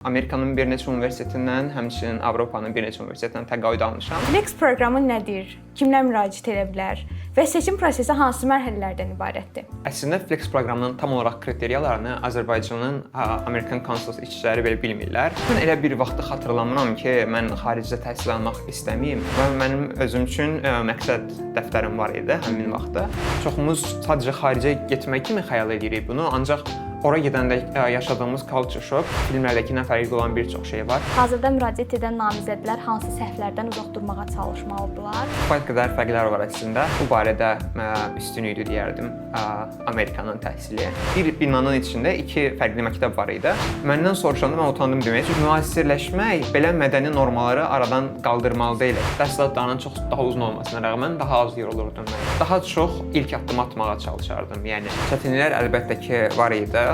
Amerikanın bir neçə universitetindən, həmçinin Avropanın bir neçə universitetindən təqaüd almışam. Flex proqramı nədir? Kimlər müraciət edə bilər? Və seçim prosesi hansı mərhələlərdən ibarətdir? Əslində Flex proqramının tam olaraq kriteriyalarını Azərbaycanın American Consulate işçiləri belə bilmirlər. Mən elə bir vaxtı xatırlamıram ki, mən xaricdə təhsil almaq istəmiyim və mənim özüm üçün məqsəd dəftərim var idi həmin vaxtda. Çoxumuz sadəcə xaricə getmək kimi xəyal edirik bunu, ancaq ora gedəndə yaşadığımız culture shock, filmlərdəkindən fərqli olan bir çox şey var. Hazırda müraciət edən namizədlər hansı səhvlərdən uzaq durmağa çalışmalıdırlar? Kifayət qədər fərqlər var əslində. Bu barədə üstünlükdür deyərdim Amerikanın təhsili. Bir binanın içində iki fərqli məktəb var idi. Məndən soruşanda mən utandım deməyə, çünki müasirləşmək belə mədəni normaları aradan qaldırmalı deyil. Dərsliklərinin çox daha uzun olmasına rəğmən daha az yorulurdum mən. Daha çox ilk addım atmağa çalışardım. Yəni çətinliklər əlbəttə ki var idi.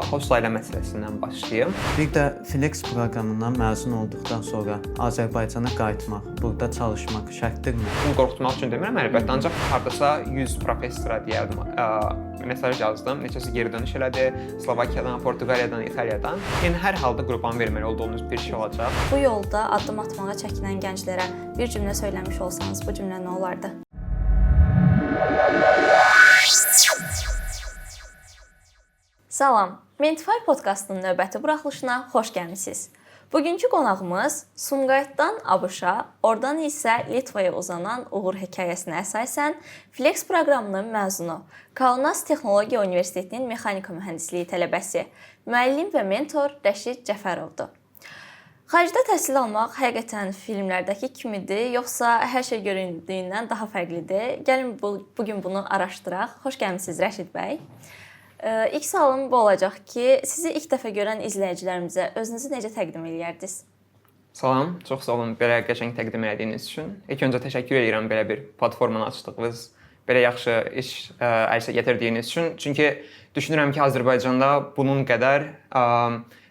Hostlayla məsələsindən başlayım. Bir də Flex proqramından məzun olduqdan sonra Azərbaycana qayıtmaq, burada çalışmaq şərtdirmi? Bunu qorxutmaq üçün demirəm əlbəttə, ancaq hardasa 100 professora deyərdim. Mesaj yazdım, neçəsi geri dönüş elədi, Slovakiyadan, Portuqaliyadan, İtaliyadan. Yəni hər halda qurban verməli olduğumuz bir şey olacaq. Bu yolda addım atmağa çəkinən gənclərə bir cümlə söyləmiş olsanız, bu cümlə nə olardı? Salam, Mentify podkastının növbəti buraxılışına xoş gəlmisiniz. Bugünkü qonağımız Sumqayıtdan ABŞ-a, oradan isə Litvaya uzanan uğur hekayəsinə əsasən Flex proqramının məzunu, Kaunas Texnologiya Universitetinin mexanika mühəndisliyi tələbəsi, müəllim və mentor Rəşid Cəfərovdur. Xaricdə təhsil almaq həqiqətən filmlərdəki kimidir, yoxsa hər şey göründüyündən daha fərqlidir? Gəlin bugün bunu araşdıraq. Xoş gəlmisiniz Rəşid bəy. İlk sualım bu olacaq ki, sizi ilk dəfə görən izləyicilərimizə özünüzü necə təqdim edərdiniz? Salam, çox sağ olun belə qəşəng təqdim etdiyiniz üçün. İlk öncə təşəkkür edirəm belə bir platformanı açdığınız, belə yaxşı iş əlsə gətirdiyiniz üçün. Çünki düşünürəm ki, Azərbaycanda bunun qədər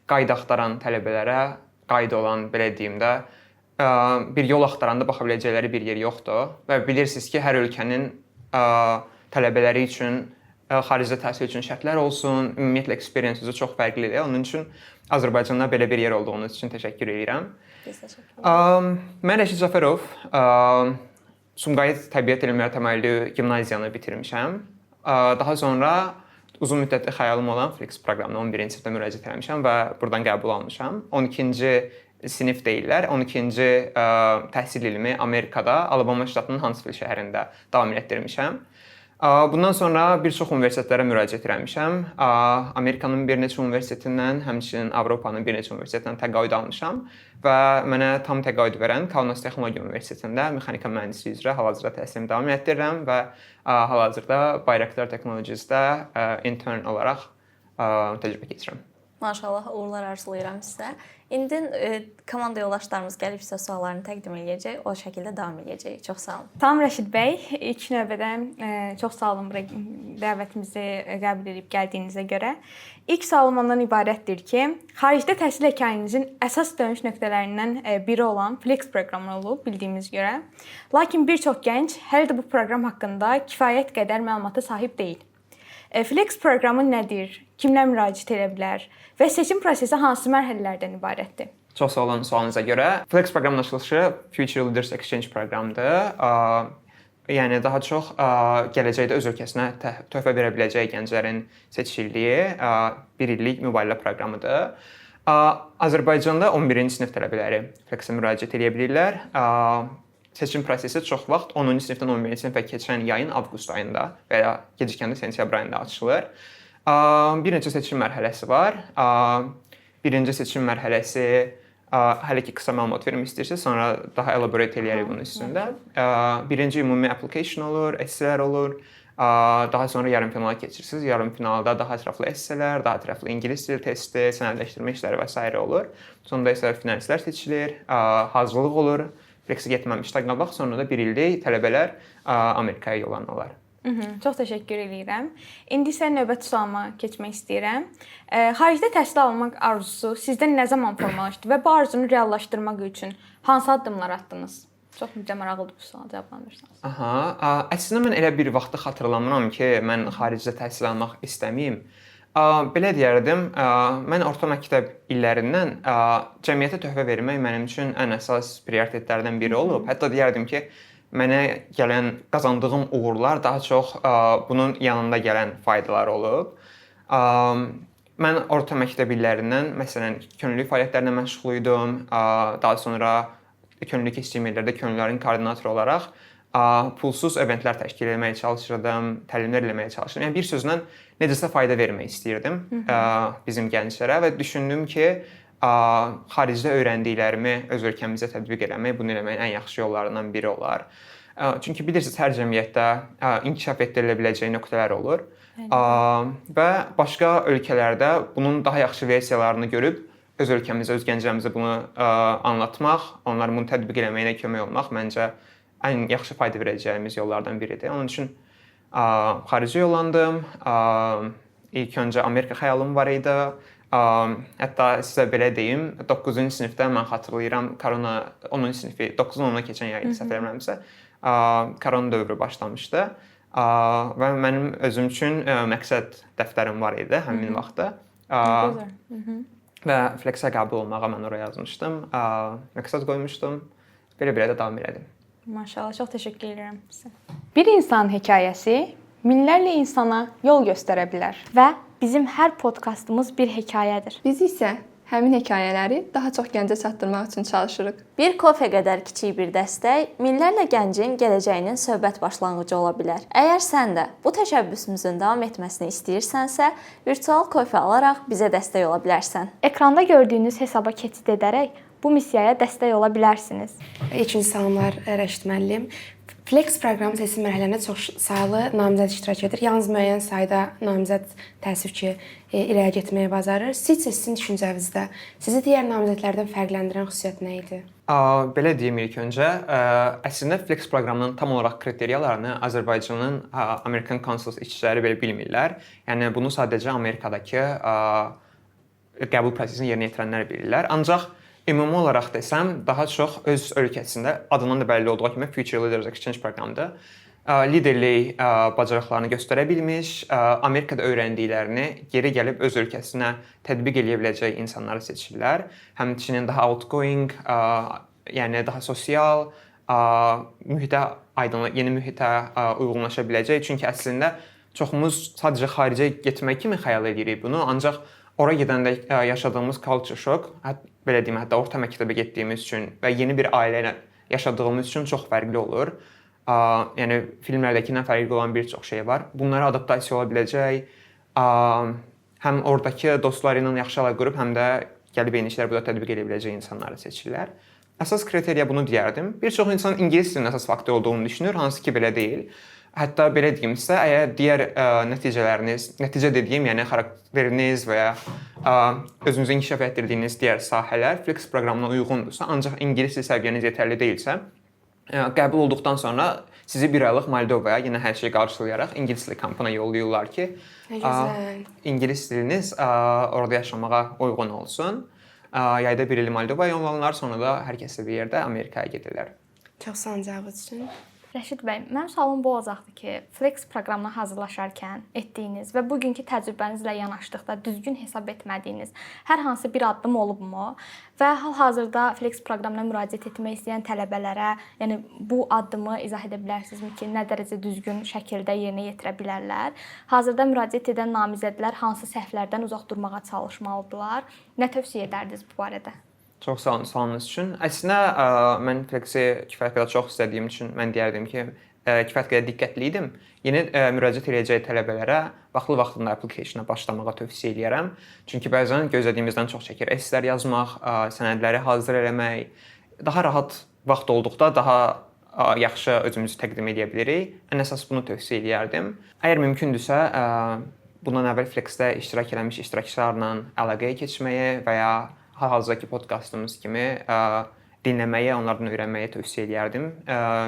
qayda axtaran tələbələrə, qayda olan belə deyim də, bir yol axtaranda baxa biləcəkləri bir yer yoxdur və bilirsiniz ki, hər ölkənin tələbələri üçün xaricdə təhsil üçün şərtlər olsun, ümumiyyətlə experience-ı çox fərqlidir. Onun üçün Azərbaycanda belə bir yer olduğunuz üçün təşəkkür edirəm. Biz təşəkkür edirik. Mən Rəşid Cəfərov, Sumqayıt Təbiət Elmləri təməlli gimnaziyanı bitirmişəm. Daha sonra uzun müddətli xəyalım olan Flex proqramına 11-ci sinifdə müraciət etmişəm və buradan qəbul almışam. 12-ci sinif deyirlər. 12-ci təhsil ilimi Amerikada, Alabama ştatının Huntsville şəhərində davam etdirmişəm. Bundan sonra bir çox universitetlərə müraciət etmişəm. Amerikanın bir neçə universitetindən, həmçinin Avropanın bir neçə universitetindən təqaüd almışam və mənə tam təqaüd verən Kaunas Texnologiya Universitetində mexanika mühəndisliyi üzrə hal-hazırda təhsilimi davam etdirirəm və hal-hazırda Bayraktar Technologies-də intern olaraq təcrübə keçirirəm. Maşallah, uğurlar arzulayıram sizə. İndi komanda yoldaşlarımız gəlib sizə suallarını təqdim edəcək, o şəkildə davam edəcək. Çox sağ olun. Salam Rəşid bəy. İlk növbədə çox sağ olun dəvətimizi qəbul edib gəldiyinizə görə. İlk sualım ondan ibarətdir ki, xaricdə təhsil hekayənizin əsas dönüş nöqtələrindən biri olan Flex proqramı olub bildiyimiz görə. Lakin bir çox gənc hələ də bu proqram haqqında kifayət qədər məlumata sahib deyil. Flex proqramı nədir? Kimlər müraciət edə bilər? Və seçim prosesi hansı mərhələlərdən ibarətdir? Çox sağ olun sualınıza görə. Flex proqramının açılışı Future Leaders Exchange proqramıdır. Yəni daha çox gələcəkdə öz ölkəsinə töhfə verə biləcək gənclərin seçildiyi bir illik mübadilə proqramıdır. Azərbaycanda 11-ci sinif tələbələri Flex-ə müraciət edə bilirlər. Seçim prosesi çox vaxt 10-cu sinifdən 11-ci sinifə keçən yayın avqust ayında və ya gecikəndə sentyabr ayında açılır. Bir neçə seçim mərhələsi var. Birinci seçim mərhələsi hələ ki qısa məlumat vermək istəyirsiniz, sonra daha elaborate eləyərik bunun üstündə. Birinci ümumi application olur, esselər olur. Daha sonra yarımfinala keçirsiniz. Yarımfinalda daha ətraflı esselər, daha ətraflı ingilis dili testi, sənədləşdirmə işləri və s. olur. Sonda isə finalistlər seçilir, hazırlıq olur. Flex-ə getməmişdən qabaq, sonra da bir illik tələbələr Amerikaya yollanırlar. Çox təşəkkür edirəm. İndi isə növbəti sualıma keçmək istəyirəm. Xaricdə təhsil almaq arzusu sizdə nə zaman formalaşdı və bu arzunu reallaşdırmaq üçün hansı addımlar atdınız? Çox maraqlıdır bu sualı cavablandırırsanız. Əslində mən elə bir vaxtı xatırlamıram ki, mən xaricdə təhsil almaq istəmiyim. Belə deyərdim, mən orta məktəb illərindən cəmiyyətə töhfə vermək mənim üçün ən əsas prioritetlərdən biri olub. Hətta deyərdim ki, mənə gələn, qazandığım uğurlar daha çox bunun yanında gələn faydalar olub. Mən orta məktəb illərindən, məsələn, könüllü fəaliyyətlərlə məşğul idim. Daha sonra könüllü keçdiyim illərdə könüllülərin koordinatoru olaraq pulsuz eventlər təşkil etməyə çalışırdım, təlimlər eləməyə çalışırdım. Yəni bir sözlə necəsə fayda vermək istəyirdim bizim gənclərə və düşündüm ki, xaricdə öyrəndiklərimi öz ölkəmizə tətbiq etmək, bunu eləməyin ən yaxşı yollarından biri olar. Çünki bilirsiniz, hər cəmiyyətdə inkişaf etdirilə biləcəyi nöqtələr olur və başqa ölkələrdə bunun daha yaxşı versiyalarını görüb öz ölkəmizə, öz gənclərimizə bunu anlatmaq, onların bunu tətbiq etməyinə kömək olmaq məncə ən yaxşı fayda verəcəyimiz yollardan biridir. Onun üçün xaricə yollandım. İlk öncə Amerika xəyalım var idi. Hətta sizə belə deyim, 9-cu sinifdə mən xatırlayıram, korona 10-cu sinifi, 9-10-a keçən yay idi, səhv eləmirəmsə, korona dövrü başlamışdı. Və mənim özüm üçün məqsəd dəftərim var idi həmin vaxtda. Və Flexə qəbul olmağa mən oraya yazmışdım. Məqsəd qoymuşdum. Belə-belə də davam elədim. Maşallah, çox təşəkkür edirəm sizə. Bir insanın hekayəsi minlərlə insana yol göstərə bilər və bizim hər podkastımız bir hekayədir. Biz isə həmin hekayələri daha çox gəncə çatdırmaq üçün çalışırıq. Bir kofe qədər kiçik bir dəstək minlərlə gəncin gələcəyinin söhbət başlanğıcı ola bilər. Əgər sən də bu təşəbbüsümüzün davam etməsini istəyirsənsə, virtual kofe alaraq bizə dəstək ola bilərsən. Ekranda gördüyünüz hesaba keçid edərək bu missiyaya dəstək ola bilərsiniz. İkinci salamlar Rəşid müəllim. Flex proqramı təhsil mərhələlərində çox saylı namizəd iştirak edir. Yalnız müəyyən sayda namizəd təəssüf ki, irəli getməyə bacarır. Sizin düşüncənizdə sizi digər namizədlərdən fərqləndirən xüsusiyyət nə idi? Belə deyim ilk öncə, əslində Flex proqramının tam olaraq kriteriyalarını Azərbaycanın American Consuls işçiləri belə bilmirlər. Yəni bunu sadəcə Amerikadakı qəbul prosesini yerinə yetirənlər bilirlər. Ancaq ümumi olaraq desəm, daha çox öz ölkəsində adından da bəlli olduğu kimi Future Leaders Exchange proqramında liderlik bacarıqlarını göstərə bilmiş, Amerikada öyrəndiklərini geri gəlib öz ölkəsinə tətbiq edə biləcək insanları seçirlər. Həmçinin daha outgoing, yəni daha sosial, mühitə aydınlıq, yeni mühitə uyğunlaşa biləcək. Çünki əslində çoxumuz sadəcə xaricə getmək kimi xəyal edirik bunu, ancaq ora gedəndə yaşadığımız culture shock, belə deyim, hətta orta məktəbə getdiyimiz üçün və yeni bir ailə ilə yaşadığımız üçün çox fərqli olur. Yəni filmlərdəkindən fərqli olan bir çox şey var. Bunlara adaptasiya ola biləcək, həm oradakı dostları ilə yaxşı əlaqə qurub, həm də gəlib eyni işləri burada tətbiq edə biləcək insanları seçirlər. Əsas kriteriya bunu deyərdim. Bir çox insan ingilis dilinin əsas faktor olduğunu düşünür, hansı ki belə deyil. Hətta belə deyim sizə, əgər digər nəticə dediyim, yəni xarakteriniz və ya özünüzü inkişaf etdirdiyiniz digər sahələr Flex proqramına uyğundursa, ancaq ingilis dil səviyyəniz yetərli deyilsə, qəbul olduqdan sonra sizi bir aylıq Moldovaya yenə hər şeyi qarşılayaraq ingilis dili kampına yollayırlar ki, ingilis diliniz orada yaşamağa uyğun olsun. Yayda bir il Moldovaya yollanırlar, sonra da hər kəslə bir yerdə Amerikaya gedirlər. Çox sağ olun cavabınız üçün. Rəşid bəy, mənim sualım bu olacaqdı ki, Flex proqramına hazırlaşarkən etdiyiniz və bugünkü təcrübənizlə yanaşdıqda düzgün hesab etmədiyiniz hər hansı bir addım olubmu? Və hal-hazırda Flex proqramına müraciət etmək istəyən tələbələrə, yəni bu addımı izah edə bilərsinizmi ki, nə dərəcə düzgün şəkildə yerinə yetirə bilərlər? Hazırda müraciət edən namizədlər hansı səhvlərdən uzaq durmağa çalışmalıdırlar? Nə tövsiyə edərdiniz bu barədə? Çox sağ olun sualınız üçün. Əslində mən Flexi kifayət qədər çox istədiyim üçün mən deyərdim ki, kifayət qədər diqqətli idim. Yeni müraciət edəcək tələbələrə vaxtlı-vaxtında application-a başlamağa tövsiyə edirəm. Çünki bəzən gözlədiyimizdən çox çəkir. Esslər yazmaq, sənədləri hazır eləmək, daha rahat vaxt olduqda daha yaxşı özümüzü təqdim edə bilirik. Ən əsas bunu tövsiyə edərdim. Əgər mümkündürsə, bundan əvvəl Flexdə iştirak etmiş iştirakçılarla əlaqəyə keçməyi və ya hal-hazırdakı podkastımız kimi dinləməyi, onlardan öyrənməyi tövsiyə edərdim.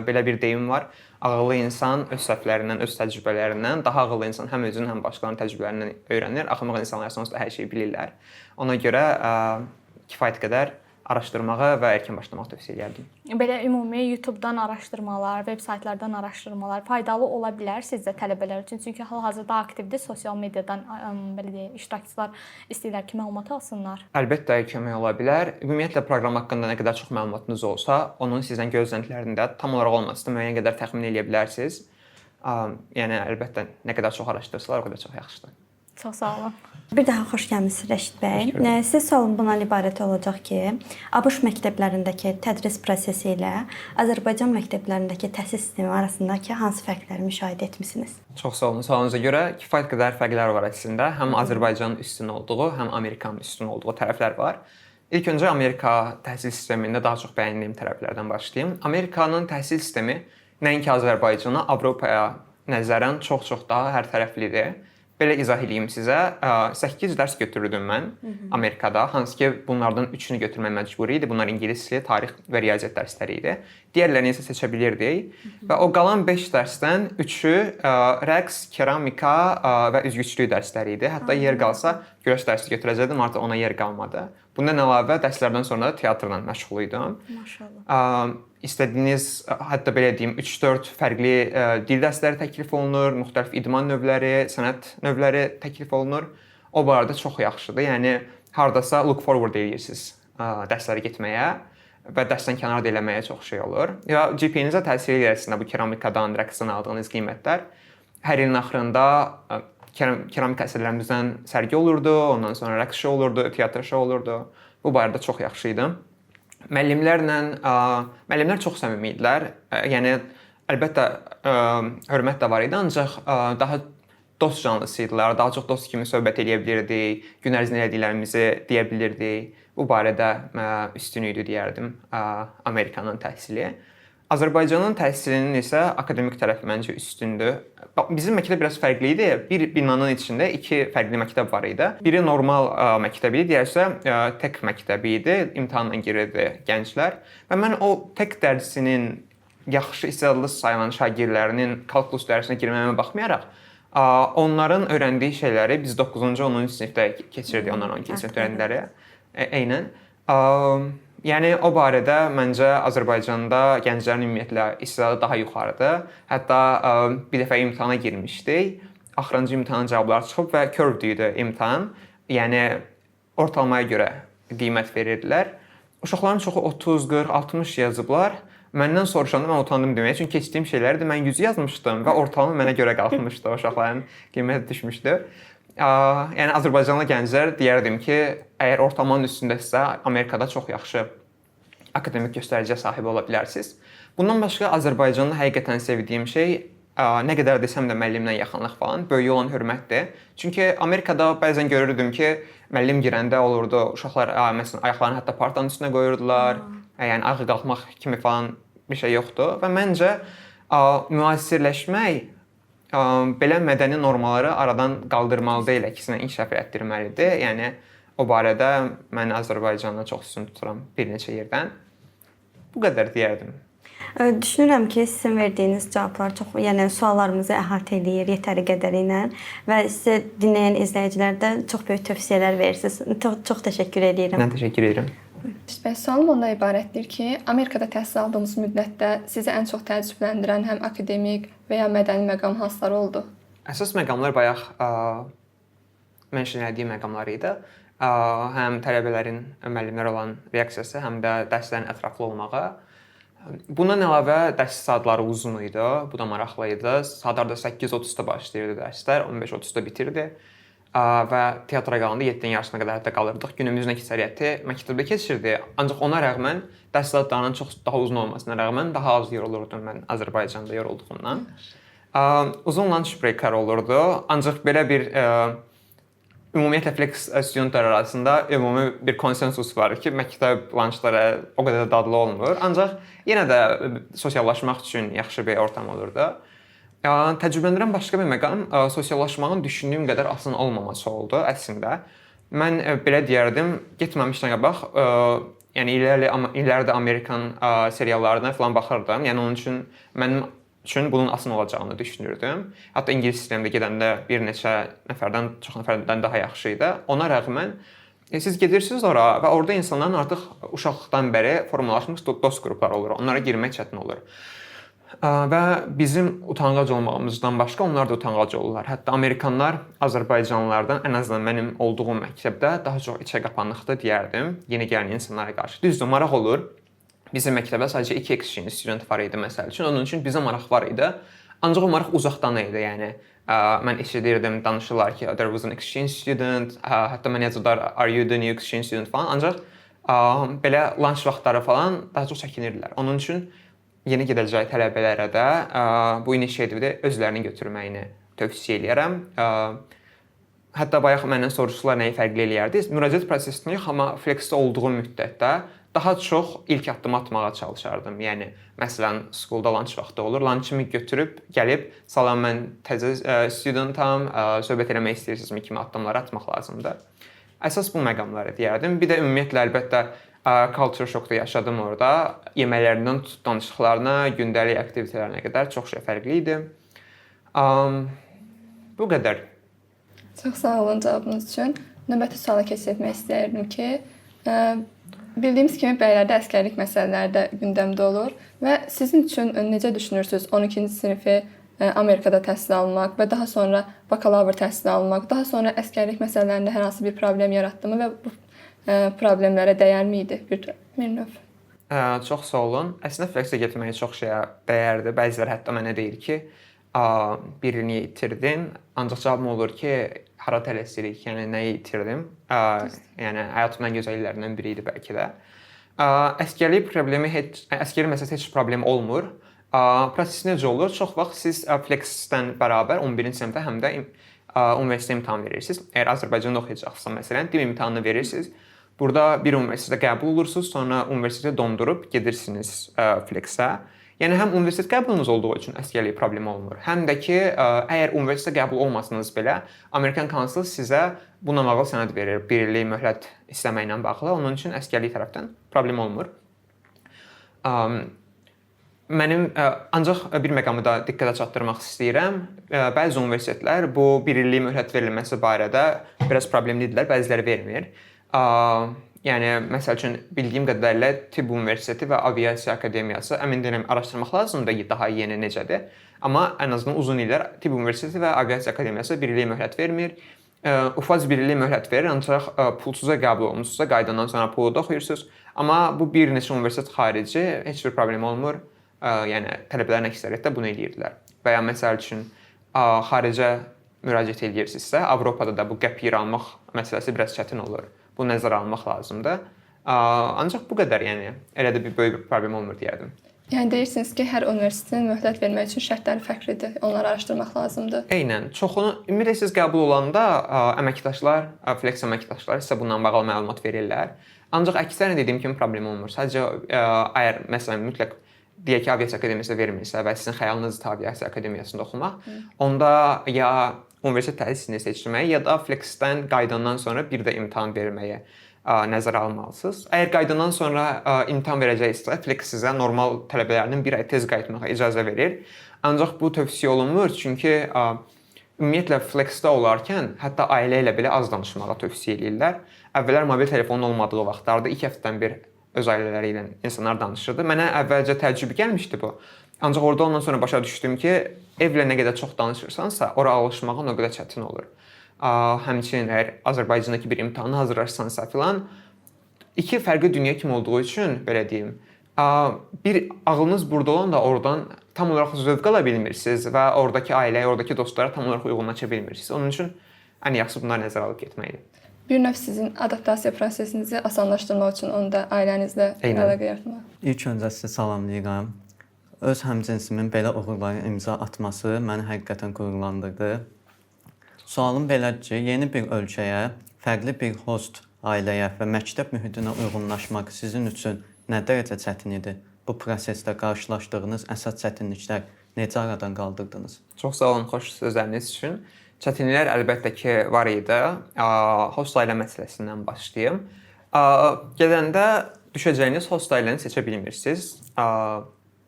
Belə bir deyim var. Ağıllı insan öz səhvlərindən, öz təcrübələrindən, daha ağıllı insan həm özünün, həm başqalarının təcrübələrindən öyrənir. Axmaq insanlar sonuçta hər şeyi bilirlər. Ona görə kifayət qədər araşdırmağı və erkən başlamağı tövsiyə edirdim. Belə ümumi YouTube-dan araşdırmalar, veb saytlardan araşdırmalar faydalı ola bilər sizcə tələbələr üçün? Çünki hal-hazırda aktivdir, sosial mediadan belə deyək, iştirakçılar istəyirlər ki, məlumat alsınlar. Əlbəttə kömək ola bilər. Ümumiyyətlə proqram haqqında nə qədər çox məlumatınız olsa, onun sizdən gözləntilərini də tam olaraq olmasa da müəyyən qədər təxmin edə bilərsiniz. Yəni əlbəttə nə qədər çox araşdırsalar, o qədər çox yaxşıdır. Çox sağ olun. Bir daha xoş gəlmisiniz Rəşid bəy. Siz sualım bundan ibarət olacaq ki, ABŞ məktəblərindəki tədris prosesi ilə Azərbaycan məktəblərindəki təhsil sistemi arasındakı hansı fərqləri müşahidə etmisiniz? Çox sağ olun. Sualınıza görə kifayət qədər fərqlər var əslində. Həm Azərbaycanın üstün olduğu, həm Amerikanın üstün olduğu tərəflər var. İlk öncə Amerika təhsil sistemində daha çox bəyəndiyim tərəflərdən başlayım. Amerikanın təhsil sistemi nəinki Azərbaycana, Avropaya nəzərən çox-çox daha hərtərəflidir. Belə izah edeyim sizə. 8 dərs götürürdüm mən Amerikada. Hansı ki, bunlardan 3-ünü götürmək məcburi idi. Bunlar ingilis dili, tarix və riyaziyyat dərsləri idi. Digərlərini isə seçə bilirdik. Və o qalan 5 dərsdən 3-ü rəqs, keramika və üzgüçülük dərsləri idi. Hətta yer qalsa güləş dərsi götürəcəkdim, artıq ona yer qalmadı. Bundan əlavə dərslərdən sonra teatrla məşğul idim. Maşallah. İstədiyiniz, hətta belə deyim, 3-4 fərqli dil dərsləri təklif olunur, müxtəlif idman növləri, sənət növləri təklif olunur. O barədə çox yaxşıdır. Yəni hardasa look forward edirsiniz dərslərə getməyə və dərsdən kənar da eləməyə çox şey olur. Ya GPA-nizə təsir edir əslində bu keramikadan, rəqsdən aldığınız qiymətlər. Hər ilin axırında keramika əsərlərimizdən sərgi olurdu, ondan sonra rəqs şou olurdu, teatr şou olurdu. Bu barədə çox yaxşı idi. Müəllimlər çox səmimi idilər. Yəni əlbəttə hörmət də var idi, ancaq daha dost canlısı idilər. Daha çox dost kimi söhbət edə bilirdik, gün ərzində elədiklərimizi deyə bilirdik. Bu barədə üstünlükdür deyərdim Amerikanın təhsili. Azərbaycanın təhsilinin isə akademik tərəfi məncə üstündür. Bizim məktəb biraz fərqli idi. Bir binanın içində 2 fərqli məktəb var idi. Biri normal məktəb idi, digərsə TEK məktəbi idi. İmtahanla girirdi gənclər. Və mən o TEK dərsinin yaxşı istedadlı sayılan şagirdlərinin kalkulus dərsinə girməyimə baxmayaraq, onların öyrəndiyi şeyləri biz 9-cu, 10-cu sinifdə keçirdik, onların 12-ci sinif öyrəndiləri. Eynən. Yəni o barədə məncə Azərbaycanda gənclərin ümumiyyətlə istedadı daha yuxarıdır. Hətta bir dəfə imtahana girmişdik. Axırıncı imtahanın cavabları çıxıb və curved idi imtahan. Yəni ortalamaya görə qiymət verirdilər. Uşaqların çoxu 30, 40, 60 yazıblar. Məndən soruşanda mən utandım deməyə, çünki keçdiyim şeyləri də mən 100 yazmışdım və ortalama mənə görə qalxmışdı, uşaqların qiyməti düşmüşdü. Yəni Azərbaycanlı gənclər deyərdim ki, əgər ortalamanın üstündəsə Amerikada çox yaxşı akademik göstəriciyə sahib ola bilərsiniz. Bundan başqa Azərbaycanda həqiqətən sevdiyim şey nə qədər desəm də müəllimlə yaxınlıq falan, böyüyə olan hörmətdir. Çünki Amerikada bəzən görürdüm ki, müəllim girəndə olurdu, uşaqlar məsələn ayaqlarını hətta partanın üstünə qoyurdular. Yəni ayağa qalxmaq kimi falan bir şey yoxdur və məncə müasirləşmək belə mədəni normaları aradan qaldırmalıdır, elə əksinə inkişaf etdirməlidir. Yəni o barədə mən Azərbaycanla çox üstün tuturam bir neçə yerdən. Bu qədər deyərdim. Düşünürəm ki, sizin verdiyiniz cavablar çox, yəni suallarımızı əhatə edir yetəri qədərilə və sizə dinləyən izləyicilər də çox böyük tövsiyələr verirsiniz. Çox təşəkkür edirəm. Mən təşəkkür edirəm. Sualım ondan ibarətdir ki, Amerikada təhsil aldığınız müddətdə sizi ən çox təəccübləndirən həm akademik və ya mədəni məqam hansları oldu? Əsas məqamlar bayaq mention etdiyim məqamlar idi. Həm tələbələrin müəllimlərə olan reaksiyası, həm də dərslərin ətraflı olmağı. Bundan əlavə dərs saatları uzun idi. Bu da maraqlı idi. Saatlarda 8:30-da başlayırdı dərslər, 15:30-da bitirdi. Və teatra qalanda 7-nin yarısına qədər hətta qalırdıq. Günümüzün əksəriyyəti məktəbdə keçirdi. Ancaq ona rəğmən dərs saatlarının çox daha uzun olmasına rəğmən daha az yorulurdum mən Azərbaycanda yorulduğumdan. Uzun lunch breaklər olurdu. Ancaq belə bir ümumiyyətlə flex studentlar arasında ümumi bir konsensus var ki, məktəb lunchları o qədər də dadlı olmur. Ancaq yenə də sosiallaşmaq üçün yaxşı bir ortam olurdu. Təcrübələndirən başqa bir məqam sosiallaşmağın düşündüyüm qədər asan olmaması oldu əslində. Mən belə deyərdim, getməmişdən qabaq, yəni illərdə Amerikan seriallarına falan baxırdım. Yəni onun üçün mənim üçün bunun asan olacağını düşünürdüm. Hətta ingilis dilində gedəndə bir neçə nəfərdən, çox nəfərdən daha yaxşı idi. Ona rəğmən Siz gedirsiniz ora və orada insanların artıq uşaqlıqdan bəri formalaşmış dost qrupları olur. Onlara girmək çətin olur. Və bizim utanqac olmağımızdan başqa onlar da utanqac olurlar. Hətta Amerikanlar Azərbaycanlılardan, ən azından mənim olduğum məktəbdə daha çox içə qapanıqda deyərdim yeni gələn insanlara qarşı. Düzdür, maraq olur. Bizim məktəbdə sadəcə 2 exchange student var idi məsəl üçün. Onun üçün bizə maraq var idi. Ancaq o maraq uzaqdan idi. Yəni mən eşidirdim, danışırlar ki, there was an exchange student. Hətta mən yazırlar, are you the new exchange student falan. Ancaq belə lunch vaxtları falan daha çox çəkinirdilər. Onun üçün yeni gedəcək tələbələrə də bu inisiativdə özlərini götürməyini tövsiyə edirəm. Hətta bayaq məndən soruşdular nəyi fərqli eləyərdi. Müraciət prosesini yox, amma Flexdə olduğum müddətdə daha çox ilk addımı atmağa çalışardım. Yəni məsələn, skulda lunch vaxtı olur. Lunchımı götürüb gəlib, salam mən təzə studentam, söhbət eləmək istəyirsinizmi kimi addımlar atmaq lazımdır. Əsas bu məqamları deyərdim. Bir də ümumiyyətlə əlbəttə culture shockda yaşadım orada. Yeməklərindən tutub danışıqlarına, gündəlik aktivitetlərinə qədər çox şey fərqli idi. Bu qədər. Çox sağ olun cavabınız üçün. Növbəti suala keçid etmək istəyirdim ki, bildiyimiz kimi bəylərdə əsgərlik məsələləri də gündəmdə olur və sizin üçün necə düşünürsünüz 12-ci sinifi Amerikada təhsil almaq və daha sonra bakalavr təhsili almaq, daha sonra əsgərlik məsələlərində hər hansı bir problem yaratdımı və bu problemlərə dəyərmi idi bir növ? Çox sağ olun. Əslində Flexə getməyə çox şeyə dəyərdi. Bəziləri hətta mənə deyir ki, birini itirdin, ancaq cavabım olur ki, hara tələsirik, yəni nəyi itirdim? Yəni həyatımın ən gözəl illərindən biri idi bəlkə də. Əsgərlik məsələsi heç problem olmur. Proses necə olur? Çox vaxt siz Flexdən bərabər 11-ci sinifdə həm də universitet imtahan verirsiniz. Əgər Azərbaycanda oxuyacaqsınızsa, məsələn, dil imtahanını verirsiniz. Burada bir universitetə qəbul olursunuz, sonra universiteti dondurub gedirsiniz Flexə. Yəni həm universitet qəbulunuz olduğu üçün əsgərlik problemi olmur. Həm də ki, əgər universitetə qəbul olmasanız belə, Amerikan konsul sizə bununla sənəd verir, 1 illik möhlət istəməklə bağlı. Onun üçün əsgərlik tərəfdən problem olmur. Mənim ancaq bir məqamı da diqqətə çatdırmaq istəyirəm. Bəzi universitetlər bu 1 illik möhlət verilməsi barədə biraz problemlidirlər, bəziləri vermir. Yəni məsəl üçün bildiyim qədərlə Tibb Universiteti və Aviasiya Akademiyası, əmin deyiləm araşdırmaq lazımdır daha yeni necədir. Amma ən azından uzun illər Tibb Universiteti və Aviasiya Akademiyası 1 illik möhlət vermir. UFAZ 1 illik möhlət verir, ancaq pulsuza qəbul olmusunuzsa qaydandan sonra pulu da oxuyursunuz. Amma bu bir neçə universitet xarici heç bir problem olmur. Yəni tələbələrin əksəriyyəti bunu eləyirdilər. Və ya məsəl üçün xaricə müraciət edirsinizsə, Avropada da bu gap year almaq məsələsi biraz çətin olur. Bu nəzərə almaq lazımdır. Ancaq bu qədər, yəni elə də bir böyük bir problem olmur deyərdim. Yəni deyirsiniz ki, hər universitetin möhlət vermək üçün şərtləri fərqlidir. Onları araşdırmaq lazımdır. Eynən. Çoxunu ümumiyyətlə siz qəbul olanda əməkdaşlar, Flex əməkdaşları sizə bununla bağlı məlumat verirlər. Ancaq əksərilə dediyim kimi problem olmur. Sadəcə əgər məsələn mütləq deyək ki, Aviasiya Akademiyasında vermirsə və sizin xəyalınızdır Aviasiya Akademiyasında oxumaq, onda ya universitet təhsilini seçməyə ya da Flexdən qaydandan sonra bir də imtahan verməyə nəzərə almalısınız. Əgər qaydandan sonra imtahan verəcəksinizsə, Flex sizə normal tələbələrinin bir ay tez qayıtmağa icazə verir. Ancaq bu tövsiyə olunmur, çünki ümumiyyətlə Flexdə olarkən hətta ailə ilə belə az danışmağa tövsiyə edirlər. Əvvəllər mobil telefonun olmadığı vaxtlarda 2 həftədən bir öz ailələri ilə insanlar danışırdı. Mənə əvvəlcə təəccübü gəlmişdi bu. Ancaq orada ondan sonra başa düşdüm ki, evlə nə qədər çox danışırsansa, ora alışmağın o qədər çətin olur. Həmçinin əgər Azərbaycandakı bir imtahana hazırlaşırsansa filan, 2 fərqli dünya kimi olduğu üçün belə deyim, bir ağlınız burada olanda oradan tam olaraq zövq ala bilmirsiniz və oradakı ailəyə, oradakı dostlara tam olaraq uyğunlaşa bilmirsiniz. Onun üçün ən yaxşısı bunları nəzərə alıb getməkdir. Bir növ sizin adaptasiya prosesinizi asanlaşdırmaq üçün onu da ailənizlə əlaqə yaratmaq. İlk öncə sizi salamlayıram. Öz həmcinsimin belə uğurlara imza atması məni həqiqətən qürurlandırdı. Sualım belədir ki, yeni bir ölkəyə, fərqli bir host ailəyə və məktəb mühitinə uyğunlaşmaq sizin üçün nə dərəcə çətin idi? Bu prosesdə qarşılaşdığınız əsas çətinliklər necə aradan qaldırdınız? Çox sağ olun xoş sözləriniz üçün. Çətinliklər əlbəttə ki, var idi. Host ailə məsələsindən başlayım. Gedəndə düşəcəyiniz host ailəni seçə bilmirsiniz.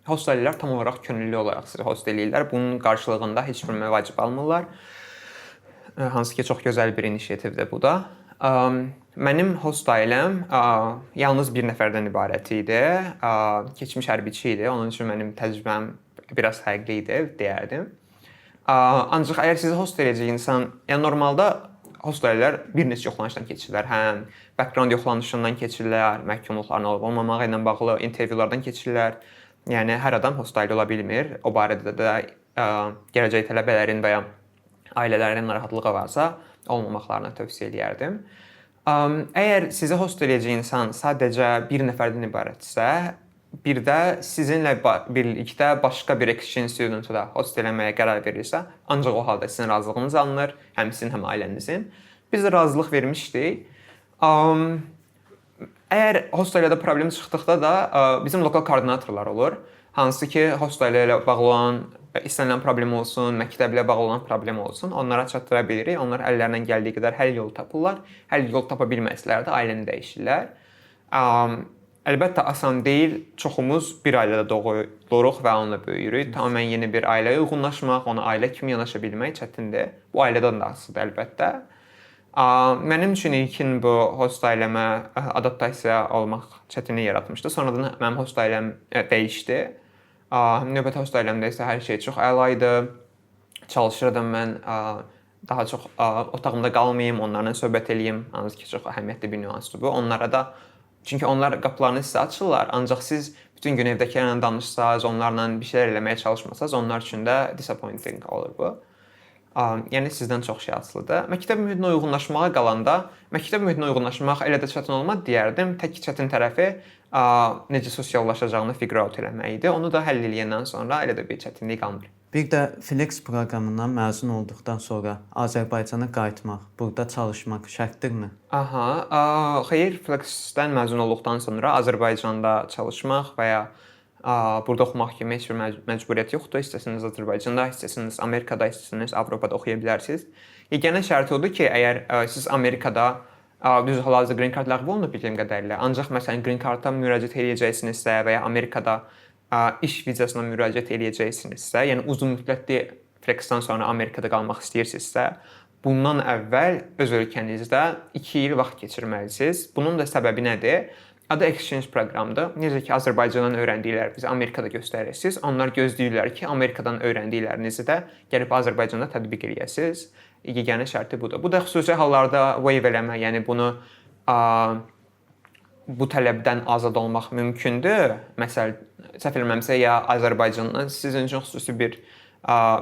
Host ailələr tam olaraq könüllü olaraq sizi host eləyirlər. Bunun qarşılığında heç bir vacib almırlar. Hansı ki, çox gözəl bir inisiativdir bu da. Mənim host ailəm yalnız bir nəfərdən ibarət idi. Keçmiş hərbiçi idi. Onun üçün mənim təcrübəm biraz fərqli idi, deyərdim. Ancaq əgər sizi host edəcək insan, yəni normalda host ailələr bir neçə yoxlanışdan keçirlər. Həm background yoxlanışından keçirlər, məhkumluqların olub-olmamağı ilə bağlı intervyulardan keçirlər. Yəni hər adam host ailə ola bilmir. O barədə də gələcək tələbələrin və ya ailələrin narahatlığı varsa, olmamaqlarını tövsiyə edərdim. Əgər sizi host edəcək insan sadəcə bir nəfərdən ibarətsə, bir də sizinlə birlikdə başqa bir exchange student-u da host eləməyə qərar verirsə, ancaq o halda sizin razılığınız alınır, həm sizin, həm ailənizin. Biz də razılıq vermişdik. Əgər host ailədə problem çıxdıqda da bizim lokal koordinatorlar olur. Hansı ki, host ailə ilə bağlı olan istənilən problem olsun, məktəblə bağlı olan problem olsun, onlara çatdıra bilirik. Onlar əllərindən gəldiyi qədər həll yolu tapırlar. Həll yolu tapa bilməsələr də ailəni dəyişirlər. Əlbəttə asan deyil. Çoxumuz bir ailədə doğuluruq və onunla böyüyürük. Tamamilə yeni bir ailəyə uyğunlaşmaq, ona ailə kimi yanaşa bilmək çətindir. Bu ailədən də asılıdır əlbəttə. Mənim üçün ilkin bu host ailəmə adaptasiya olmaq çətinlik yaratmışdı. Sonradan mənim host ailəm dəyişdi. Növbəti host ailəmdə isə hər şey çox əla idi. Çalışırdım mən daha çox otağımda qalmayım, onlarla söhbət eləyim. Hansı ki, çox əhəmiyyətli bir nüansdır bu. Onlara da, çünki onlar qapılarını sizə açırlar, ancaq siz bütün gün evdəkilərlə danışsanız, onlarla bir şeylər eləməyə çalışmasanız, onlar üçün də disappointing olur bu. Yəni sizdən çox şey asılıdır. Məktəb mühitinə uyğunlaşmağa qalanda, məktəb mühitinə uyğunlaşmaq elə də çətin olmadı deyərdim. Tək çətin tərəfi necə sosiallaşacağını figure out eləmək idi. Onu da həll edəndən sonra elə də bir çətinlik qalmır. Bir də Flex proqramından məzun olduqdan sonra Azərbaycana qayıtmaq, burada çalışmaq şərtdirmi? Xeyr, Flex-dən məzun olduqdan sonra Azərbaycanda çalışmaq və ya burada oxumaq kimi heç bir məcburiyyət yoxdur. İstəsəniz Azərbaycanda, istəsəniz Amerikada, istəsəniz Avropada oxuya bilərsiniz. Yeganə şərt odur ki, əgər siz Amerikada düz hal-hazırda green card ləğv olunub bildiyim qədərilə, ancaq məsələn green card'a müraciət edəcəksinizsə və ya Amerikada iş vizasına müraciət edəcəksinizsə, yəni uzun müddətli Flex-dən sonra Amerikada qalmaq istəyirsinizsə, bundan əvvəl öz ölkənizdə 2 il vaxt keçirməlisiniz. Bunun da səbəbi nədir? Adı exchange proqramdır. Necə ki, Azərbaycandan öyrəndiklərinizi Amerikada göstərirsiniz. Onlar gözləyirlər ki, Amerikadan öyrəndiklərinizi də gəlib Azərbaycanda tətbiq edəsiniz. Yeganə şərti budur. Bu da xüsusi hallarda waive eləmək, yəni bunu bu tələbdən azad olmaq mümkündür. Məsələn, səhv eləmirəmsə, ya Azərbaycandan sizin üçün xüsusi bir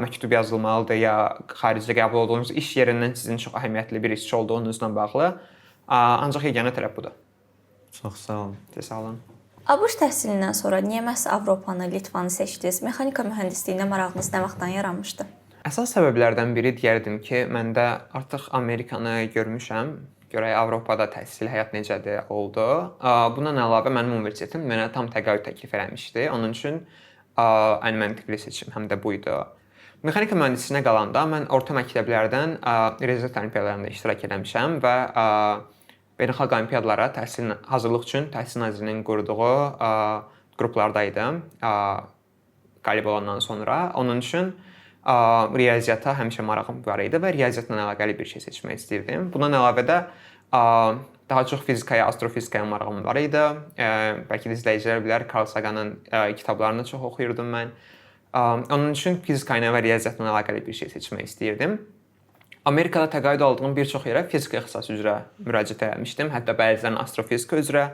məktub yazılmalıdır, ya xaricdə qəbul olduğunuz iş yerindən sizin çox əhəmiyyətli bir işçi olduğunuzla bağlı. Ancaq yeganə tələb budur. Çox sağ olun. Sağ olun. ABŞ təhsilindən sonra niyə məhz Avropanı, Litvanı seçdiniz? Mexanika mühəndisliyinə marağınız nə vaxtdan yaranmışdı? Əsas səbəblərdən biri deyərdim ki, məndə artıq Amerikanı görmüşəm. Görək Avropada təhsil həyat necədir oldu. Bundan əlavə mənim universitetim mənə tam təqaüd təklif eləmişdi. Onun üçün ən məntiqli seçim həm də bu idi. Mexanika mühəndisliyinə qalanda mən orta məktəblərdən riyaziyyat olimpiadalarında iştirak etmişəm və beynəlxalq olimpiadalara hazırlıq üçün Təhsil Nazirliyinin qurduğu qruplardaydım qalib olandan sonra. Onun üçün riyaziyyata həmişə marağım var idi və riyaziyyatla əlaqəli bir şey seçmək istirdim. Bundan əlavə də daha çox fizikaya, astrofizikaya marağım var idi. Bəlkə də izləyicilər bilər, Carl Saganın kitablarını çox oxuyurdum mən. Onun üçün fizika ilə və riyaziyyatla əlaqəli bir şey seçmək istirdim. Amerikada təqaüd aldığım bir çox yerə fizika ixtisası üzrə müraciət etmişdim, hətta bəzilərini astrofizika üzrə.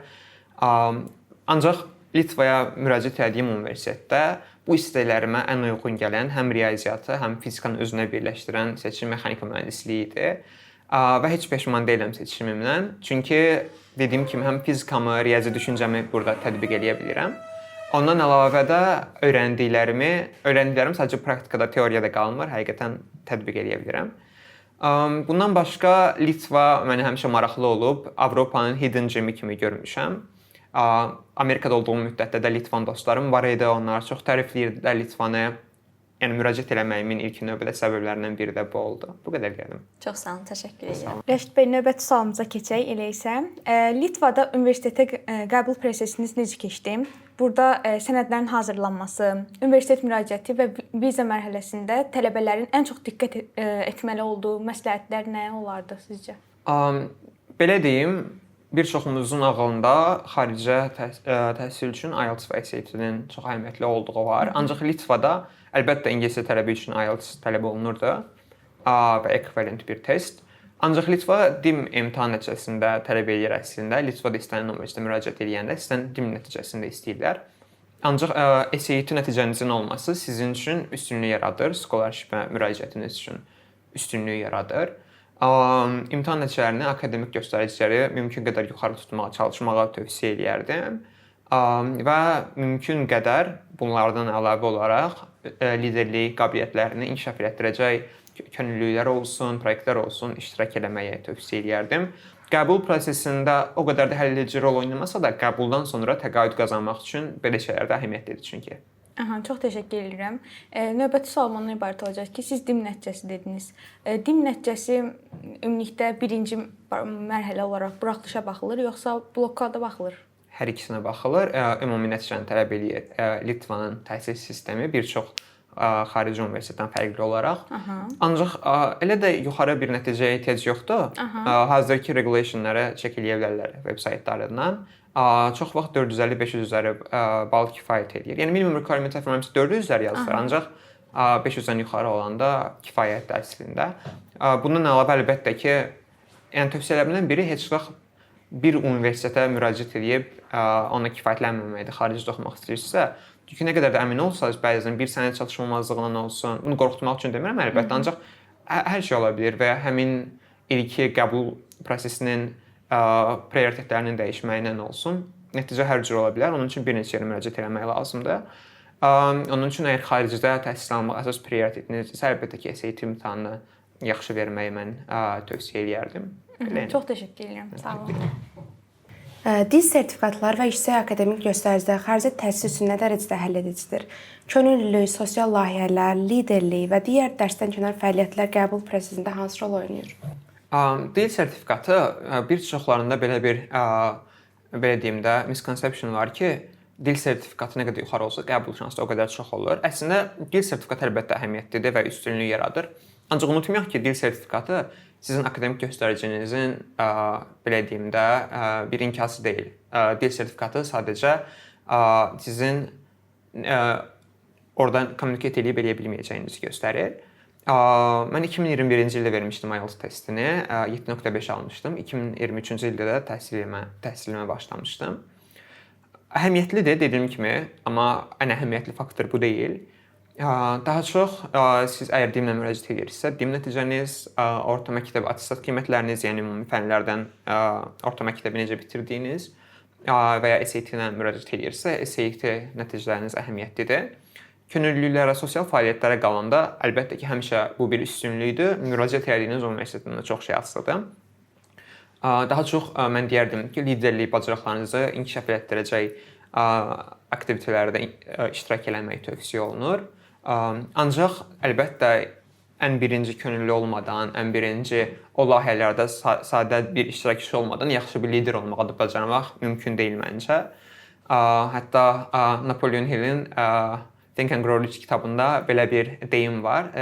Ancaq Litvaya müraciət etdiyim universitetdə bu istəklərimə ən uyğun gələn həm riyaziyyatı, həm fizikanı özünə birləşdirən seçim mexanika mühəndisliyi idi. Və heç peşman deyiləm seçimimdən. Çünki dediyim kimi həm fizikamı, riyazi düşüncəmi burada tətbiq edə bilirəm. Ondan əlavə də öyrəndiklərim sadəcə praktikada, teoriyada qalmır, həqiqətən tətbiq edə bilirəm. Bundan başqa Litva mənə həmişə maraqlı olub. Avropanın hidden gemi kimi görmüşəm. Amerikada olduğum müddətdə də Litvan dostlarım var idi. Onlar çox tərifləyirdilər Litvanı. Yəni müraciət eləməyimin ilk növbədə səbəblərindən biri də bu oldu. Bu qədər deyirəm. Çox sağ olun, təşəkkür edirəm. Rəşid bəy, növbəti sualımıza keçək. Elə isə Litvada universitetə qəbul prosesiniz necə keçdi? Burada sənədlərin hazırlanması, universitet müraciəti və viza mərhələsində tələbələrin ən çox diqqət etməli olduğu məsləhətlər nə olardı sizcə? Belə deyim, bir çoxumuzun ağlında xaricə təhsil üçün IELTS və SAT-nin çox əhəmiyyətli olduğu var. Ancaq Litvada əlbəttə ingiliscə tələbi üçün IELTS tələb olunurdu və ekvivalent bir test. Ancaq Litva DIM imtahan nəticəsində tələb edir əslində. Litvada istənilən universitetə müraciət edəndə sizdən DIM nəticəsində istəyirlər. Ancaq SAT nəticənizin olması sizin üçün üstünlük yaradır, scholarship-ə müraciətiniz üçün üstünlük yaradır. İmtahan nəticələrini, akademik göstəriciləri mümkün qədər yuxarı tutmağa çalışmağa tövsiyə edərdim. Və mümkün qədər bunlardan əlavə olaraq liderlik qabiliyyətlərini inkişaf etdirəcək könüllülüklər olsun, proyektlər olsun, iştirak etməyə tövsiyə edərdim. Qəbul prosesində o qədər də həlledici rol oynamasa da, qəbuldan sonra təqaüd qazanmaq üçün belə şeylər də əhəmiyyətlidir çünki. Çox təşəkkür edirəm. Növbəti sualım ondan ibarət olacaq ki, siz DIM nəticəsi dediniz. DIM nəticəsi ümumilikdə birinci mərhələ olaraq buraxılışa baxılır, yoxsa blokada baxılır? Hər ikisinə baxılır. Ümumi nəticəni tələb eləyir Litvanın təhsil sistemi bir çox xarici universitetdən fərqli olaraq. Ancaq elə də yuxarı bir nəticəyə ehtiyac yoxdur. Hazırki regulationlara çək eləyə bilərlər veb saytlarından. Çox vaxt 450-500 üzəri bal kifayət edir. Yəni minimum requirement əfərməmsə 400 üzəri yazılır, ancaq 500-dən yuxarı olanda kifayətdir əslində. Bundan əlavə əlbəttə ki, yəni tövsiyələrimdən biri heç vaxt bir universitetə müraciət edib ona kifayətlənməməkdir. Xaricdə oxumaq istəyirsə, çünki nə qədər də əmin olsanız, bəzən bir sənəd çatışmamazlığından olsun, bunu qorxutmaq üçün demirəm əlbəttə, ancaq hər şey ola bilər və həmin ilki qəbul prosesinin prioritetlərinin dəyişməyindən olsun, nəticə hər cür ola bilər. Onun üçün bir neçə yerə müraciət etmək lazımdır. Onun üçün əgər xaricdə təhsil almaq əsas prioritetinizsə, əlbəttə ki, SAT imtahanını yaxşı verməyi mən tövsiyə edərdim. Çox təşəkkür edirəm. Sağ olun. Dil sertifikatları və yüksək akademik göstəricilər xarici təhsil üçün nə dərəcədə həllədicidir? Könüllülük, sosial layihələr, liderlik və digər dərsdən kənar fəaliyyətlər qəbul prosesində hansı rol oynayır? Dil sertifikatı bir çoxlarında belə bir belə deyim də misconception var ki, dil sertifikatı nə qədər yuxarı olsa qəbul şansı o qədər çox olur. Əslində dil sertifikatı əlbəttə əhəmiyyətlidir və üstünlük yaradır. Ancaq unutmayaq ki, dil sertifikatı sizin akademik göstəricinizin belə deyim də bir inkası deyil. Dil sertifikatı sadəcə sizin oradan kommunikasiya eləyə bilməyəcəyinizi göstərir. Mən 2021-ci ildə vermişdim IELTS testini, 7.5 almışdım. 2023-cü ildə də təhsilimə başlamışdım. Əhəmiyyətlidir dediyim kimi, amma ən əhəmiyyətli faktor bu deyil. Daha çox siz əgər DIM-lə müraciət edirsinizsə, DIM nəticəniz, orta məktəb attestat qiymətləriniz, yəni ümumi fənlərdən orta məktəbi necə bitirdiyiniz və ya SAT-ilə müraciət edirsinizsə, SAT nəticələriniz əhəmiyyətlidir. Könüllülüklərə, sosial fəaliyyətlərə qalanda əlbəttə ki, həmişə bu bir üstünlükdür. Müraciət etdiyiniz universitetdən çox şey asılıdır. Daha çox mən deyərdim ki, liderlik bacarıqlarınızı inkişaf etdirəcək aktivitetlərdə iştirak etmək tövsiyə olunur. Ancaq əlbəttə ən birinci könüllü olmadan, ən birinci o layihələrdə sadə bir iştirakçı olmadan yaxşı bir lider olmağı da bacarmaq mümkün deyil məncə. Hətta Napoleon Hill'in Think and Grow Rich kitabında belə bir deyim var.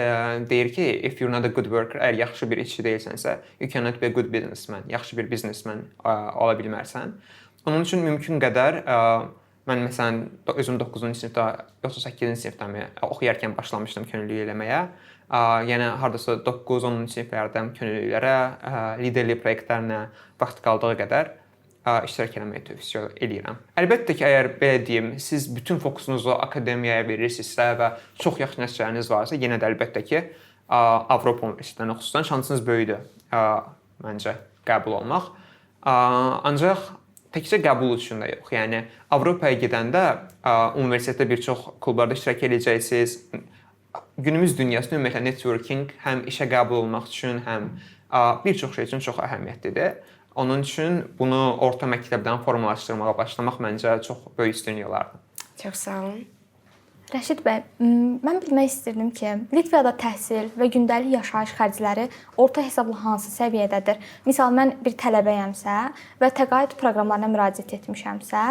Deyir ki, if you're not a good worker, əgər yaxşı bir işçi deyilsənsə, you cannot be a good businessman, yaxşı bir biznesmen ola bilmərsən. Onun üçün mümkün qədər mən məsələn özüm 9-cu sinifdə, yoxsa 8-ci sinifdə oxuyarkən başlamışdım könüllülük eləməyə. Yəni hardasa 9-10-cu siniflərdən könüllülüklərə, liderlik proyektlərinə vaxt qaldığı qədər iştirak etməyi tövsiyə edirəm. Əlbəttə ki, əgər belə deyim, siz bütün fokusunuzu akademiyaya verirsinizsə və çox yaxşı nəticələriniz varsa, yenə də əlbəttə ki, Avropa universitetlərinə xüsusən şansınız böyükdür məncə qəbul olmaq. Ancaq təkcə qəbul üçün də yox. Yəni Avropaya gedəndə universitetdə bir çox klublarda iştirak edəcəksiniz. Günümüz dünyasında ümumiyyətlə networking həm işə qəbul olmaq üçün, həm bir çox şey üçün çox əhəmiyyətlidir. Onun üçün bunu orta məktəbdən formalaşdırmağa başlamaq məncə çox böyük üstünlük olardı. Çox sağ olun. Rəşid bəy, mən bilmək istirdim ki, Litvada təhsil və gündəlik yaşayış xərcləri orta hesabla hansı səviyyədədir? Misal, mən bir tələbəyəmsə və təqaüd proqramlarına müraciət etmişəmsə,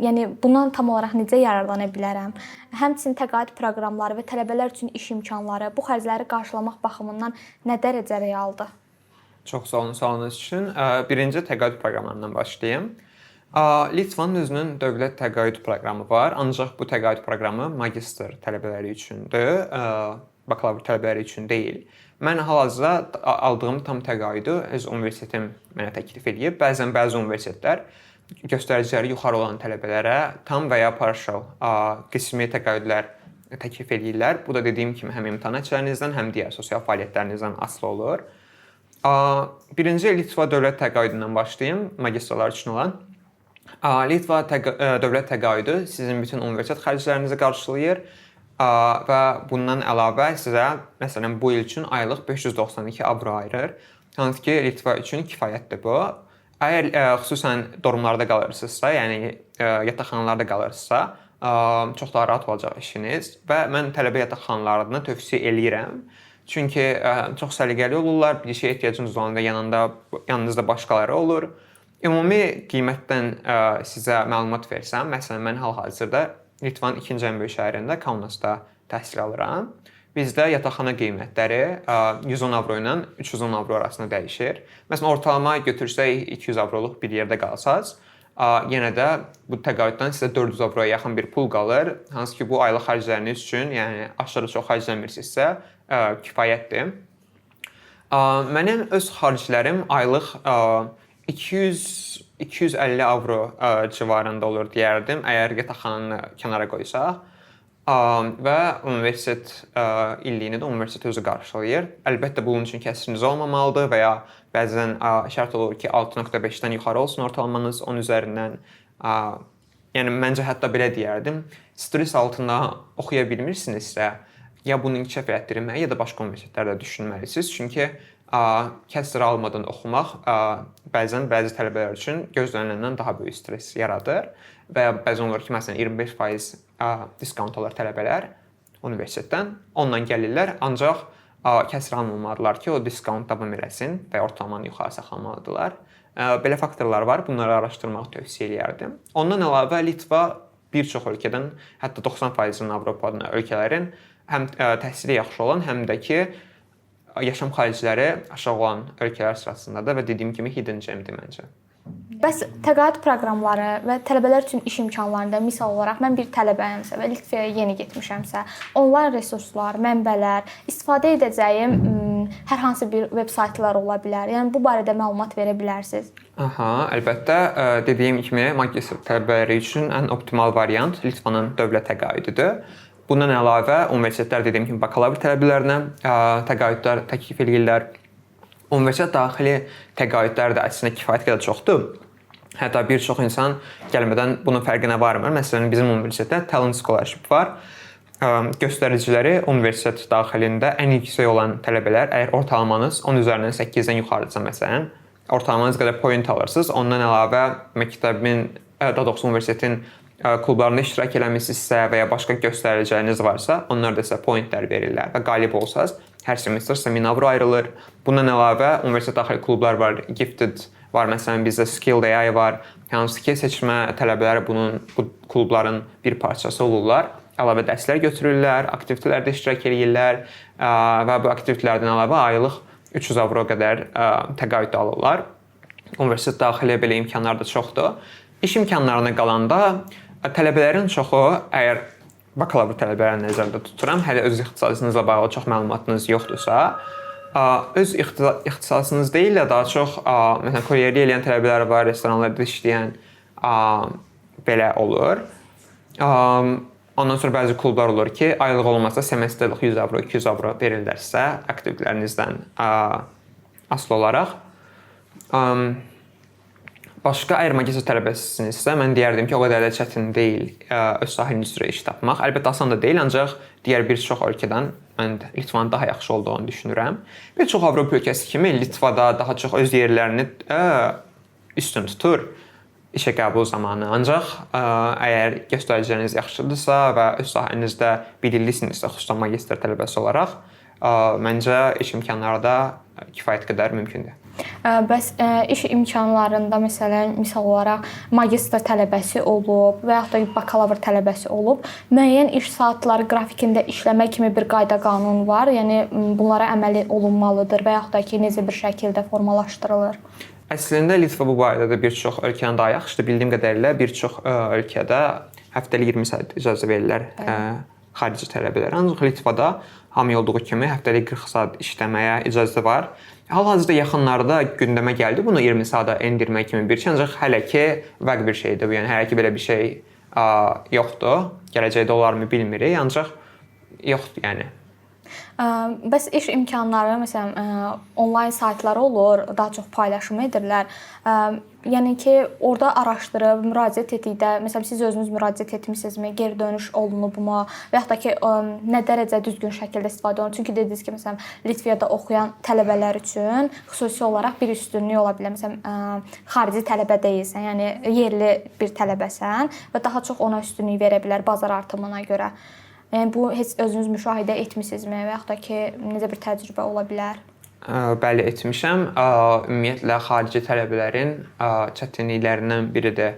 yəni bundan tam olaraq necə yararlana bilərəm? Həmçinin təqaüd proqramları və tələbələr üçün iş imkanları bu xərcləri qarşılamaq baxımından nə dərəcə realdır? Çox sağ olun sualınız üçün. Birinci təqaüd proqramlarından başlayım. Litvanın özünün dövlət təqaüd proqramı var, ancaq bu təqaüd proqramı magistr tələbələri üçündür, bakalavr tələbələri üçün deyil. Mən hal-hazırda aldığım tam təqaüdü öz universitetim mənə təklif edib. Bəzən bəzi universitetlər göstəriciləri yuxarı olan tələbələrə tam və ya partial qismi təqaüdlər təklif edirlər. Bu da dediyim kimi həm imtahan nəticələrinizdən, həm digər sosial fəaliyyətlərinizdən asılı olur. Birinci Litva dövlət təqaüdündən başlayım, magistrlar üçün olan. Litva dövlət təqaüdü sizin bütün universitet xərclərinizi qarşılayır və bundan əlavə sizə məsələn bu il üçün aylıq 592 avro ayırır. Hansı ki Litva üçün kifayətdir bu. Əgər xüsusən dormlarda qalırsınızsa, yəni yataqxanalarda qalırsınızsa, çox daha rahat olacaq işiniz və mən tələbə yataqxanalarını tövsiyə eləyirəm. Çünki çox səliqəli olurlar, bir şeyə ehtiyacınız olanda yanınızda başqaları olur. Ümumi qiymətdən sizə məlumat versəm, məsələn mən hal-hazırda Litvanın 2-ci ən böyük şəhərində Kaunasda təhsil alıram. Bizdə yataqxana qiymətləri 110 avro ilə 310 avro arasında dəyişir. Məsələn, ortalama götürsək 200 avroluq bir yerdə qalsaz, yenə də bu təqaüddən sizə 400 avroya yaxın bir pul qalır. Hansı ki, bu aylıq xərcləriniz üçün, yəni aşırı çox xərcləmirsinizsə, kifayətdir. Mənim öz xərclərim aylıq 200-250 avro civarında olur deyərdim, əgər yataqxananı kənara qoysaq. Və universitet illiyini də universitet özü qarşılayır. Əlbəttə bunun üçün kəsiriniz olmamalıdır və ya bəzən şərt olur ki 6.5-dən yuxarı olsun ortalamanız 10 üzərindən. Yəni məncə hətta belə deyərdim, stres altında oxuya bilmirsinizsə, ya bunu inkişaf etdirməyə ya da başqa universitetlərdə düşünməlisiniz. Çünki kəsir almadan oxumaq bəzən bəzi tələbələr üçün gözləniləndən daha böyük stres yaradır və ya bəzən olur ki, məsələn 25% diskont alır tələbələr universitetdən, ondan gəlirlər, ancaq kəsir almamalıdırlar ki, o diskont davam eləsin və ortalamanı yuxarı saxlamalıdırlar. Belə faktorlar var, bunları araşdırmağı tövsiyə edərdim. Ondan əlavə Litva bir çox ölkədən, hətta 90%-nin Avropadan ölkələrin həm təhsili yaxşı olan, həm də ki yaşam xərcləri aşağı olan ölkələr sırasındadır və dediyim kimi hidden gemdir məncə. Bəs təqaüd proqramları və tələbələr üçün iş imkanlarında misal olaraq mən bir tələbəyəmsə və Litvaya yeni getmişəmsə, onlayn resurslar, mənbələr, istifadə edəcəyim hər hansı bir veb saytlar ola bilər. Yəni bu barədə məlumat verə bilərsiniz? Əlbəttə, dediyim kimi magistr tələbələri üçün ən optimal variant Litvanın dövlət təqaüdüdür. Bundan əlavə universitetlər dediyim kimi bakalavr tələbələrinə təqaüdlər təklif edirlər. Universitet daxili təqaüdlər də əslində kifayət qədər çoxdur. Hətta bir çox insan gəlmədən bunun fərqinə varmır. Məsələn, bizim universitetdə Talent Scholarship var. Göstəriciləri universitet daxilində ən yüksək olan tələbələr, əgər ortalamanız 10 üzərindən 8-dən yuxarıdırsa məsələn, ortalamanız qədər point alırsınız. Ondan əlavə məktəbin, daha doğrusu universitetin klublarında iştirak eləmisinizsə və ya başqa göstəriciləriniz varsa, onlar da sizə pointlər verirlər və qalib olsaz, hər semestr sizə 1000 avro ayrılır. Bundan əlavə universitet daxili klublar var, Gifted var, məsələn bizdə Skilled AI var. Hansı ki, seçmə tələbələri bu klubların bir parçası olurlar. Əlavə dərslər götürürlər, aktivitetlərdə iştirak edirlər və bu aktivitetlərdən əlavə aylıq 300 avro qədər təqaüd alırlar. Universitet daxili belə imkanlar da çoxdur. İş imkanlarına qalanda tələbələrin çoxu, əgər bakalavr tələbələrini nəzərdə tuturam, hələ öz ixtisasınızla bağlı çox məlumatınız yoxdursa, öz ixtisasınız deyil də daha çox məsələn kuryerlik eləyən tələbələr var, restoranlarda işləyən belə olur. Ondan sonra bəzi klublar olur ki, aylıq olmasa semestrlik 100 avro, 200 avro verirlər sizə aktivitetlərinizdən asılı olaraq. Başqa əgər magistr tələbəsinizsə, mən deyərdim ki, o qədər də çətin deyil öz sahəniz üzrə iş tapmaq. Əlbəttə asan da deyil, ancaq digər bir çox ölkədən mən Litvanın daha yaxşı olduğunu düşünürəm. Bir çox Avropa ölkəsi kimi Litvada daha çox öz yerlərini üstün tutur işə qəbul zamanı. Ancaq əgər göstəriciləriniz yaxşıdırsa və öz sahənizdə biliklisinizsə, xüsusən magistr tələbəsi olaraq, Məncə iş imkanları da kifayət qədər mümkündür. Bəs iş imkanlarında məsələn, misal olaraq magistr tələbəsi olub və yaxud da bakalavr tələbəsi olub, müəyyən iş saatları qrafikində işləmə kimi bir qayda qanun var. Yəni bunlara əməl olunmalıdır və yaxud da ki, necə bir şəkildə formalaşdırılır? Əslində Litva bu barədə bir çox ölkədən daha yaxşıdır. Bildiyim qədərilə bir çox ölkədə həftəlik 20 saat icazə verirlər xarici tələbələrə. Ancaq Litvada hamı olduğu kimi həftəlik 40 saat işləməyə icazə var. Hal-hazırda yaxınlarda gündəmə gəldi bunu 20 saata endirmək kimi bir şey, ancaq hələ ki vəq bir şeydir bu. Yəni hələ ki belə bir şey yoxdur. Gələcəkdə olarmı bilmirik, ancaq yoxdur yəni. Bəs iş imkanları məsələn onlayn saytları olur, daha çox paylaşım edirlər. Yəni ki, orada araşdırıb müraciət etdikdə, məsələn siz özünüz müraciət etmisinizmi, geri dönüş olunubmu və yaxud da ki, nə dərəcə düzgün şəkildə istifadə olunur? Çünki dediniz ki, məsələn Litvada oxuyan tələbələr üçün xüsusi olaraq bir üstünlük ola bilər. Məsələn, xarici tələbə deyilsən, yəni yerli bir tələbəsən və daha çox ona üstünlük verə bilər bazar artımına görə. Yəni bu heç özünüz müşahidə etmisinizmi və yaxud da ki, necə bir təcrübə ola bilər? Bəli, etmişəm. Ümumiyyətlə xarici tələbələrin çətinliklərindən biri də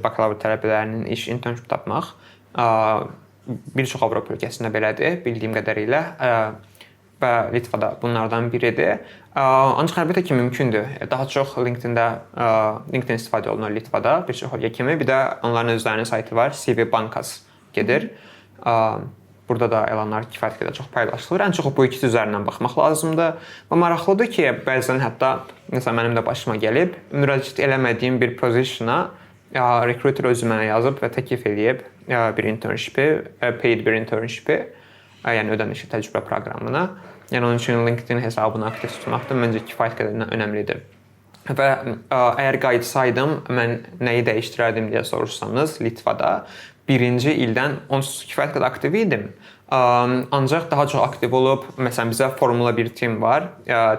bakalavr tələbələrinin iş internship tapmaq. Bir çox Avropa ölkəsində belədir, bildiyim qədərilə və Litvada bunlardan biridir. Ancaq əlbəttə ki, mümkündür. Daha çox LinkedIn istifadə olunur Litvada, bir çox ölkə kimi. Bir də onların özlərinin saytı var, CV Bankas gedir. Burada da elanlar kifayət qədər çox paylaşılır. Ən çox bu ikisi üzərindən baxmaq lazımdır. Və maraqlıdır ki, bəzən hətta məsələn mənim də başıma gəlib, müraciət eləmədiyim bir pozisiona recruiter özü mənə yazıb və təklif eləyib bir internshipi, paid bir internshipi, yəni ödənişli təcrübə proqramına. Yəni onun üçün LinkedIn hesabını aktiv tutmaq da məncə kifayət qədər önəmlidir. Və əgər qayıtsaydım, mən nəyi dəyişdirərdim deyə soruşsanız, Litvada birinci ildən onsuz kifayət qədər aktiv idim. Ancaq daha çox aktiv olub, məsələn bizə Formula 1 tim var.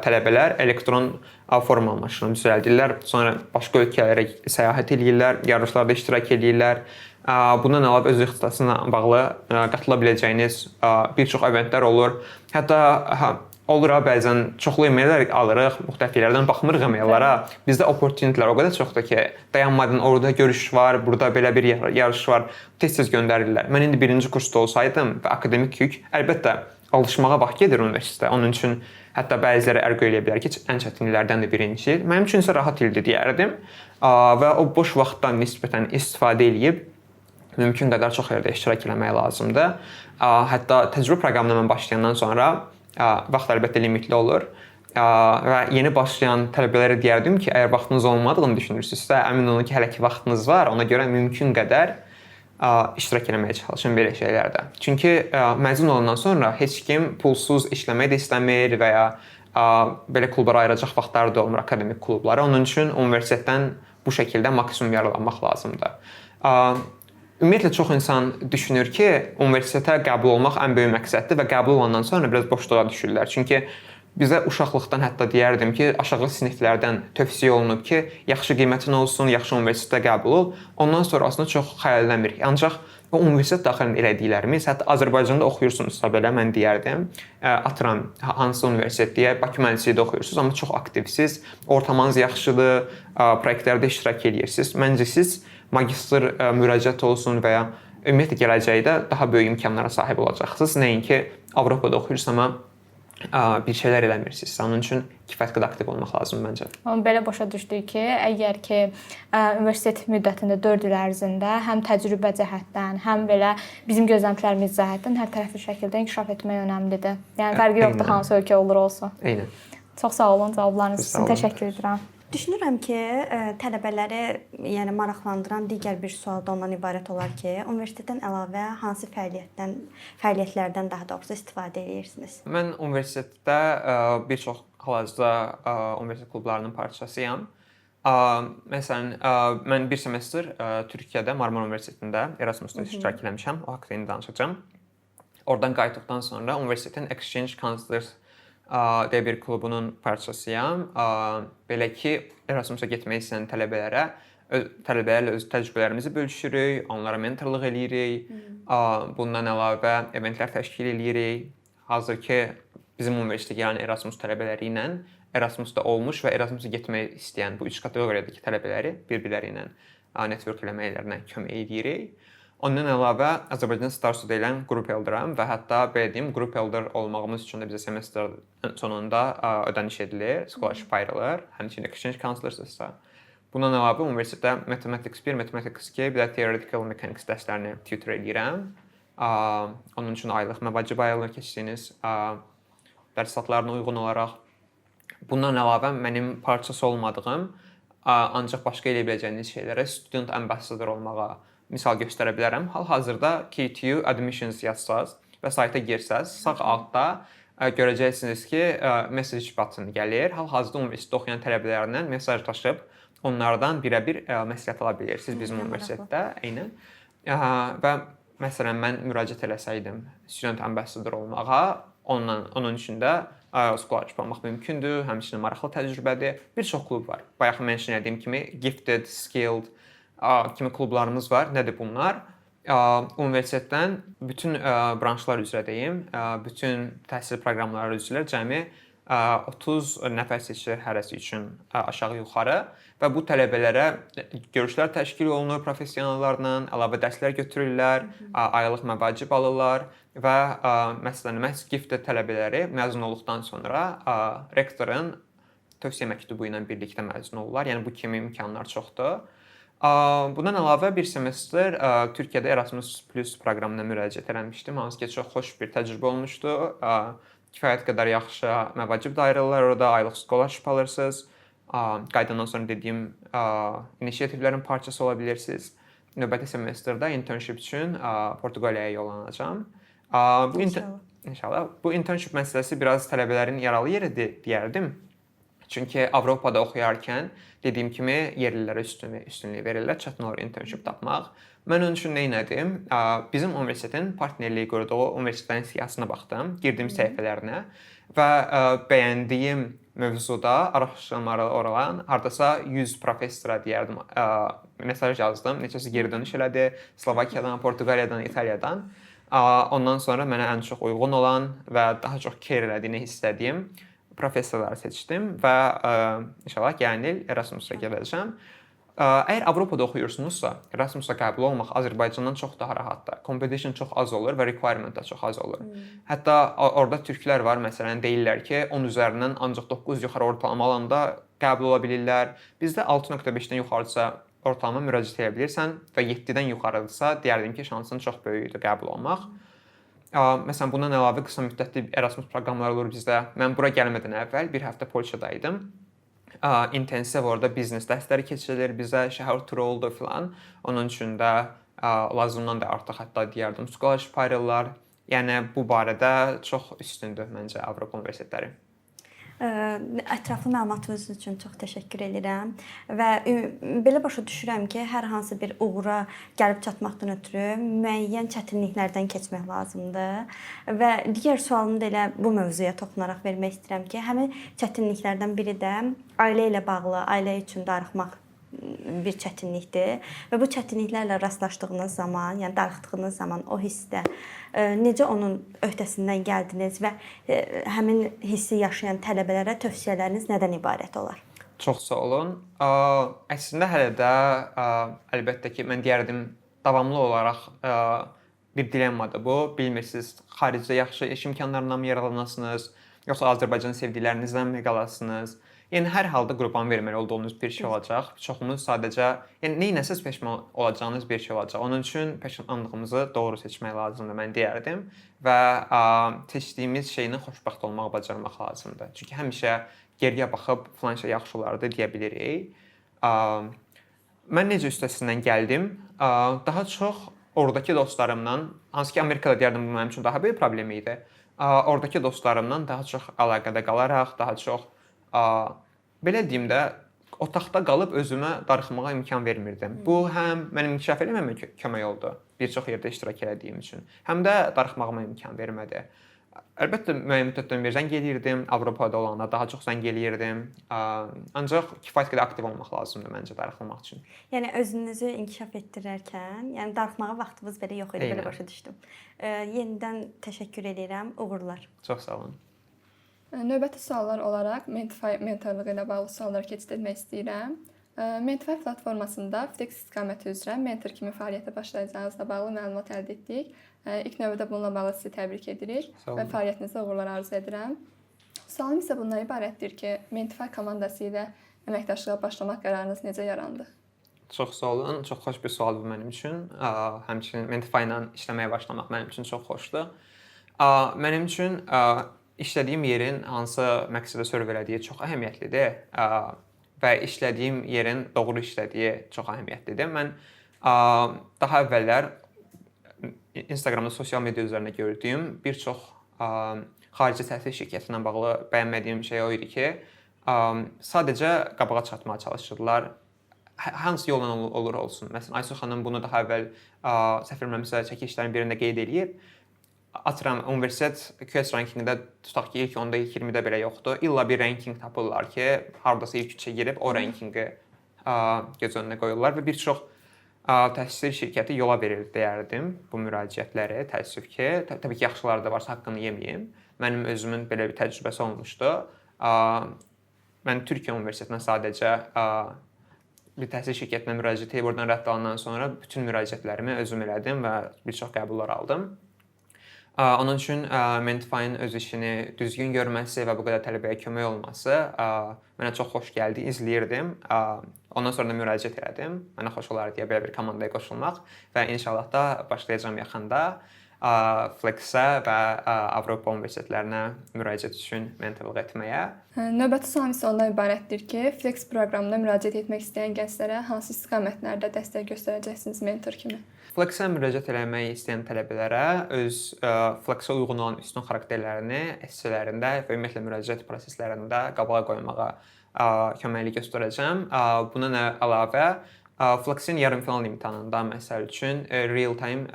Tələbələr elektron forma maşını düzəldirlər, sonra başqa ölkələrə səyahət edirlər, yarışlarda iştirak edirlər. Bundan əlavə öz ixtisasına bağlı qatıla biləcəyiniz bir çox eventlər olur. Hətta olur bəzən çoxlu e-maillər alırıq, müxtəlif yerlərdən baxmırıq e-maillara. Bizdə opportunitylər o qədər çoxdur ki, dayanmadan orada görüş var, burada belə bir yarış var, tez-tez göndərirlər. Mən indi birinci kursda olsaydım və akademik yük, əlbəttə alışmağa vaxt gedir universitetdə. Onun üçün hətta bəziləri ərq eləyə bilər ki, ən çətinliklərdən də birinci il. Mənim üçün isə rahat ildir deyərdim. Və o boş vaxtdan nisbətən istifadə edib mümkün qədər çox yerdə iştirak etmək lazımdır. Hətta təcrübə proqramına mən başlayandan sonra vaxt əlbəttə limitli olur və yeni başlayan tələbələrə deyərdim ki, əgər vaxtınız olmadığını düşünürsünüzsə, əmin olun ki, hələ ki vaxtınız var. Ona görə mümkün qədər iştirak etməyə çalışın belə şeylərdə. Çünki məzun olandan sonra heç kim pulsuz işləmək də istəmir və ya belə klublara ayıracaq vaxtları da olmur, akademik klublara. Onun üçün universitetdən bu şəkildə maksimum yararlanmaq lazımdır. Ümumiyyətlə çox insan düşünür ki, universitetə qəbul olmaq ən böyük məqsəddir və qəbul olandan sonra biraz boşluğa düşürlər. Çünki bizə uşaqlıqdan hətta deyərdim ki, aşağı siniflərdən tövsiyə olunub ki, yaxşı qiymətin olsun, yaxşı universitetə qəbul ol. Ondan sonrasını çox xəyal eləmirik. Ancaq o universitet daxilində elədiklərimiz, hətta Azərbaycanda oxuyursunuzsa belə mən deyərdim, atıram hansı universitet deyə, Bakı mühəndisliyi oxuyursunuz, amma çox aktivsiz, ortamınız yaxşıdır, proyektlərdə iştirak edirsiniz. Məncə siz magistr müraciət olsun və ya ümumiyyətlə gələcəkdə daha böyük imkanlara sahib olacaqsınız. Nəinki Avropada oxuyursunuz, amma bir şeylər eləmirsiniz. Onun üçün kifayət qədər aktiv olmaq lazımdır məncə. Belə başa düşdük ki, əgər ki universitet müddətində 4 il ərzində həm təcrübə cəhətdən, həm belə bizim gözləntilərimiz cəhətdən hər tərəfli şəkildə inkişaf etmək önəmlidir. Yəni fərqi yoxdur hansı ölkə olur olsun. Eynən. Çox sağ olun cavablarınız üçün. Təşəkkür edirəm. Düşünürəm ki, tələbələri yəni maraqlandıran digər bir sual da ondan ibarət olar ki, universitetdən əlavə hansı fəaliyyətlərdən daha doğrusu istifadə edirsiniz? Mən universitetdə bir çox hal-hazırda universitet klublarının parçasıyam. Məsələn, mən bir semestr Türkiyədə Marmara Universitetində Erasmusda iştirak etmişəm. O haqqında indi danışacağam. Oradan qayıtdıqdan sonra universitetin Exchange Counselors deyə bir klubunun parçasıyam. Belə ki, Erasmusa getmək istəyən tələbələrlə öz təcrübələrimizi bölüşürük, onlara mentorluq eləyirik. Bundan əlavə eventlər təşkil eləyirik. Hazırki bizim universitetə gələn Erasmus tələbələri ilə Erasmusda olmuş və Erasmusa getmək istəyən bu 3 kateqoriyadakı tələbələri bir-birləri ilə network eləməklərinə kömək edirik. Ondan əlavə Azərbaycan Star Studio ilə qrup eldirirəm və hətta belə deyim, qrup elder olmağımız üçün də bizə semestr sonunda ödəniş edilir, scholarship ayrılır, həmçinin exchange counselorsa. Bundan əlavə universitetdə Mathematics 1, Mathematics 2, bir də Theoretical Mechanics dərslərini tutor edirəm. Onun üçün aylıq məvacib ayırılır keçdiyiniz dərs saatlarına uyğun olaraq. Bundan əlavə mənim parçası olmadığım, ancaq başqa eləyə biləcəyiniz şeylərə student ambassador olmağa misal göstərə bilərəm. Hal-hazırda KTU admissions yazsaz və sayta girsəz, sağ altda görəcəksiniz ki, message button gəlir. Hal-hazırda universitetdə oxuyan tələbələrindən mesajlaşıb onlardan birə-bir məsləhət ala bilirsiniz bizim universitetdə. Eynən. Və məsələn mən müraciət eləsəydim student ambassador olmağa, onun üçün də scholarship almaq mümkündür, həmçinin maraqlı təcrübədir. Bir çox klub var. Bayaq mention etdiyim kimi Gifted, Skilled kimi klublarımız var. Nədir bunlar? Universitetdən bütün branşlar üzrə deyim, bütün təhsil proqramları üzrə cəmi 30 nəfər seçilir hərəsi üçün aşağı-yuxarı və bu tələbələrə görüşlər təşkil olunur professionallarla, əlavə dərslər götürürlər, aylıq məvacib alırlar və məsələn məhz Gifted tələbələri məzun olduqdan sonra rektorun tövsiyə məktubu ilə birlikdə məzun olurlar. Yəni bu kimi imkanlar çoxdur. Bundan əlavə bir semestr Türkiyədə Erasmus Plus proqramına müraciət etmişdim. Hansı ki çox xoş bir təcrübə olmuşdu. Kifayət qədər yaxşı məvacib də ayrılırlar, orada aylıq scholarship alırsınız. Qayıdandan sonra dediyim inisiativlərin parçası ola bilirsiniz. Növbəti semestrdə internship üçün Portuqaliyaya yollanacağam. İnşallah. Bu internship məsələsi biraz tələbələrin yaralı yeridir deyərdim. Çünki Avropada oxuyarkən dediyim kimi yerlilərə üstünlük verirlər, çətin olur internship tapmaq. Mən onun üçün nə etdim? Bizim universitetin partnerliyi qurduğu universitetlərin siyahısına baxdım, girdim səhifələrinə və bəyəndiyim mövzuda araşdırmaları olan hardasa 100 professora deyərdim, mesaj yazdım, neçəsi geri dönüş elədi, Slovakiyadan, Portuqaliyadan, İtaliyadan. Ondan sonra mənə ən çox uyğun olan və daha çox care elədiyini hiss etdiyim professorları seçdim və inşallah gələn il Erasmusa gələcəm. Əgər Avropada oxuyursunuzsa, Erasmusa qəbul olmaq Azərbaycandan çox daha rahatdır. Competition çox az olur və requirement də çox az olur. Hətta orada türklər var, məsələn, deyirlər ki, 10 üzərindən ancaq 9 yuxarı ortalama alanda qəbul ola bilirlər. Bizdə 6.5-dən yuxarıdırsa ortalama müraciət edə bilirsən və 7-dən yuxarıdırsa deyərdim ki, şansın çox böyükdür qəbul olmaq. Məsələn, bundan əlavə qısa müddətli Erasmus proqramları olur bizdə. Mən bura gəlmədən əvvəl bir həftə Polşada idim. İntensiv orada biznes dərsləri keçirilir bizə, şəhər turu oldu filan. Onun üçün də lazımdan da artıq hətta deyərdim scholarship ayrılırlar. Yəni bu barədə çox üstündür məncə Avropa universitetləri. Ətraflı məlumatınız üçün çox təşəkkür edirəm və belə başa düşürəm ki, hər hansı bir uğura gəlib çatmaqdan ötürü müəyyən çətinliklərdən keçmək lazımdır və digər sualımı da elə bu mövzuya toxunaraq vermək istəyirəm ki, həmin çətinliklərdən biri də ailə ilə bağlı, ailə üçün darıxmaq bir çətinlikdir və bu çətinliklərlə rastlaşdığınız zaman, yəni darıxdığınız zaman o hissdə necə onun öhdəsindən gəldiniz və həmin hissi yaşayan tələbələrə tövsiyələriniz nədən ibarət olar? Çox sağ olun. Əslində hələ də əlbəttə ki, mən deyərdim davamlı olaraq bir dilemmadır bu. Bilmirsiniz, xaricdə yaxşı iş imkanlarından mı yararlanasınız, yoxsa Azərbaycanı sevdiklərinizdən mi qalasınız? Yəni hər halda qurban verməli olduğunuz bir şey olacaq. Çoxumuz sadəcə, yəni neynəsiz peşman olacağınız bir şey olacaq. Onun üçün peşmanlığımızı doğru seçmək lazımdır, mən deyərdim və seçdiyimiz şeylə xoşbəxt olmağı bacarmaq lazımdır. Çünki həmişə geriyə baxıb filan şey yaxşı olardı deyə bilirik. Mən necə üstəsindən gəldim? Daha çox oradakı dostlarımdan, hansı ki Amerikada deyərdim bu mənim üçün daha böyük problem idi. Oradakı dostlarımdan daha çox əlaqədə qalaraq, daha çox belə deyim də otaqda qalıb özümə darıxmağa imkan vermirdim. Bu həm mənim inkişaf etməyimə kömək oldu, bir çox yerdə iştirak etdiyim üçün, həm də darıxmağıma imkan vermədi. Əlbəttə müəyyən müddətdən bir zəng eləyirdim, Avropada olanda daha çox zəng eləyirdim. Ancaq kifayət qədər aktiv olmaq lazımdır məncə darıxmamaq üçün. Yəni özünüzü inkişaf etdirərkən, yəni darıxmağa vaxtınız belə yox idi, belə başa düşdüm. Yenidən təşəkkür edirəm, uğurlar. Çox sağ olun. Növbəti suallar olaraq Mentify mentorluğu ilə bağlı suallar keçid etmək istəyirəm. Mentify platformasında Flex istiqaməti üzrə mentor kimi fəaliyyətə başlayacağınızla bağlı məlumat əldə etdik. İlk növbədə bununla bağlı sizi təbrik edirik və fəaliyyətinizdə uğurlar arzu edirəm. Sualım isə bundan ibarətdir ki, Mentify komandası ilə əməkdaşlığa başlamaq qərarınız necə yarandı? Çox sağ olun. Çox xoş bir sualdır mənim üçün. Həmçinin Mentify ilə işləməyə başlamaq mənim üçün çox xoşdur. Mənim üçün işlədiyim yerin hansı məqsədə sərf elədiyi çox əhəmiyyətlidir və işlədiyim yerin doğru işlədiyi çox əhəmiyyətlidir. Mən daha əvvəllər Instagramda sosial media üzərində gördüyüm bir çox xarici təhsil şirkəti ilə bağlı bəyənmədiyim şey o idi ki, sadəcə qabağa çatmağa çalışırlar. Hansı yolla olur olsun. Məsələn, Aysu xanım bunu daha əvvəl səhv etmirəmsə çəkilişlərin birində qeyd edib. Atıram, universitet QS rankingində tutaq ki, ilk 10-da, ilk 20-də belə yoxdur. İlla bir ranking tapırlar ki, hardasa ilk 3-ə girib o rankinqi göz önünə qoyurlar və bir çox təhsil şirkəti yola verir deyərdim bu müraciətləri. Təəssüf ki, təbii ki, yaxşıları da varsa haqqını yeməyim. Mənim özümün belə bir təcrübəsi olmuşdu. Mən Türkiyə Universitetindən sadəcə bir təhsil şirkətinə müraciət edib oradan rədd alandan sonra bütün müraciətlərimi özüm elədim və bir çox qəbullar aldım. Onun üçün Mentify-ın öz işini düzgün görməsi və bu qədər tələbəyə kömək olması mənə çox xoş gəldi, izləyirdim. Ondan sonra da müraciət elədim. Mənə xoş olar deyə belə bir komandaya qoşulmaq və inşallah da başlayacağam yaxında Flex-ə və Avropa universitetlərinə müraciət üçün mentorluq etməyə. Növbəti sualım isə ondan ibarətdir ki, Flex proqramına müraciət etmək istəyən gənclərə hansı istiqamətlərdə dəstək göstərəcəksiniz mentor kimi? Flex-ə müraciət etmək istəyən tələbələrə öz Flex-ə uyğun olan üstün xarakterlərini SC-lərində və ümumiyyətlə müraciət proseslərində qabağa qoymağa köməklik göstərəcəm. Bundan əlavə Flex-in yarımfinal imtahanında məsəl üçün real time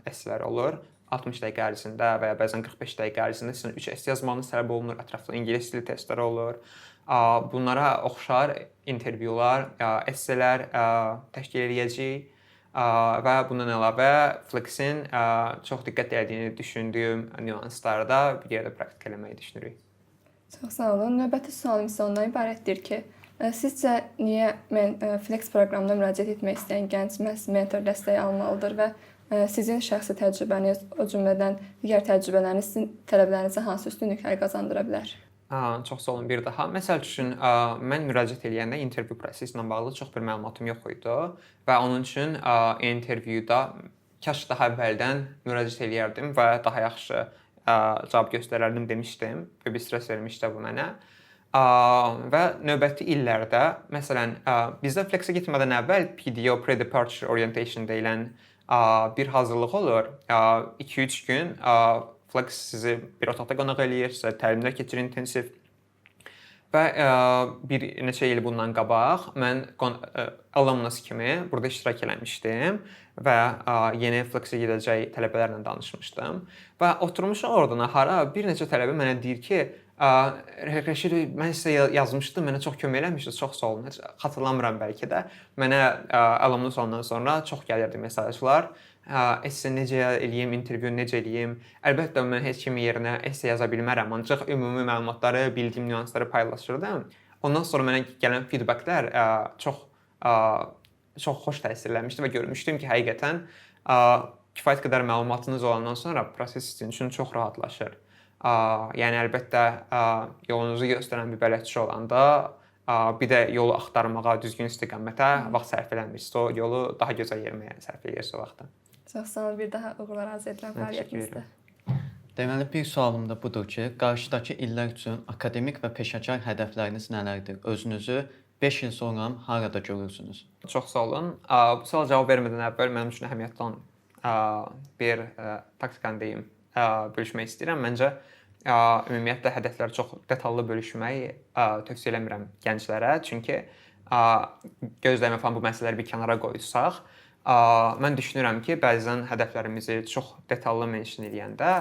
SC-lər olur. 60 dəqiqə ərzində və ya bəzən 45 dəqiqə ərzində sizin 3 SC yazmanız tələb olunur. Ətraflı ingilis dili testləri olur. Bunlara oxşar intervyular, SC-lər təşkil edəcəyik. Və bundan əlavə Flex-in çox diqqət etdiyini düşündüyüm nüanslarda bir yerdə praktik eləməyi düşünürük. Çox sağ olun. Növbəti sualım isə ondan ibarətdir ki, sizcə niyə Flex proqramına müraciət etmək istəyən gənc məhz mentor dəstəyi almalıdır və sizin şəxsi təcrübəniz, o cümlədən digər təcrübələriniz sizin tələblərinizə hansı üstünlüklər qazandıra bilər? Çox sağ olun bir daha. Məsəl üçün mən müraciət edəndə intervyu prosesi ilə bağlı çox bir məlumatım yox idi və onun üçün intervyuda kaş daha əvvəldən müraciət edərdim və daha yaxşı cavab göstərərdim demişdim və bir stres vermişdi bu mənə. Və növbəti illərdə məsələn bizdə Flex-ə getmədən əvvəl PDO pre-departure orientation deyilən bir hazırlıq olur. 2-3 gün Flex sizi bir otaqda qonaq eləyir, sizə təlimlər keçirir intensiv. Və bir neçə il bundan qabaq mən alumnus kimi burada iştirak eləmişdim və yeni Flex-ə gedəcək tələbələrlə danışmışdım. Və oturmuşuq oradan hara bir neçə tələbə mənə deyir ki, Rəşid, mən sizə yazmışdım, mənə çox kömək eləmişdiniz, çox sağ olun. Heç xatırlamıram bəlkə də. Mənə alumnus olandan sonra çox gəlirdi mesajlar. Esse necə eləyim, intervyu necə eləyim? Əlbəttə mən heç kimin yerinə esse yaza bilmərəm, ancaq ümumi məlumatları, bildiyim nüansları paylaşırdım. Ondan sonra mənə gələn feedbacklər çox xoş təsir eləmişdi və görmüşdüm ki, həqiqətən kifayət qədər məlumatınız olandan sonra proses sizin üçün çox rahatlaşır. Yəni əlbəttə yolunuzu göstərən bir bələdçi olanda bir də yolu axtarmağa, düzgün istiqamətə vaxt sərf eləmirsiniz. O yolu daha gözəl yerməyə sərf edirsiniz o vaxtda. Çox sağ olun. Bir daha uğurlar arzu edirəm fəaliyyətinizdə. Deməli bir sualım da budur ki, qarşıdakı illər üçün akademik və peşəkar hədəfləriniz nələrdir? Özünüzü 5 il sonra harada görürsünüz? Çox sağ olun. Bu suala cavab vermədən əvvəl mənim üçün əhəmiyyətli olan bir taktikanı deyim, bölüşmək istəyirəm. Məncə ümumiyyətlə hədəfləri çox detallı bölüşməyi tövsiyə eləmirəm gənclərə. Çünki gözləmə falan bu məsələləri bir kənara qoysaq, mən düşünürəm ki, bəzən hədəflərimizi çox detallı mention edəndə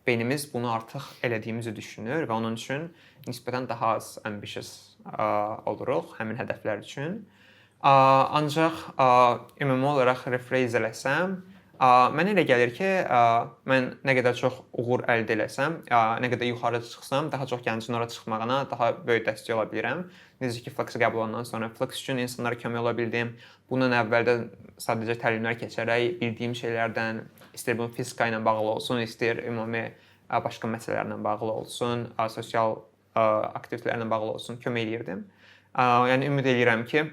beynimiz bunu artıq elədiyimizi düşünür və onun üçün nisbətən daha az ambitious oluruq həmin hədəflər üçün. Ancaq ümumi olaraq rephrase eləsəm, Mənə elə gəlir ki, mən nə qədər çox uğur əldə eləsəm, nə qədər yuxarı çıxsam, daha çox gəncin ora çıxmağına daha böyük dəstək ola bilirəm. Necə ki, Flex-ə qəbul olandan sonra Flex üçün insanlara kömək ola bildim. Bundan əvvəl də sadəcə təlimlər keçərək bildiyim şeylərdən, istər bu fizika ilə bağlı olsun, istər ümumi başqa məsələlərlə bağlı olsun, sosial aktivitetlərlə bağlı olsun, kömək edirdim. Yəni ümid edirəm ki,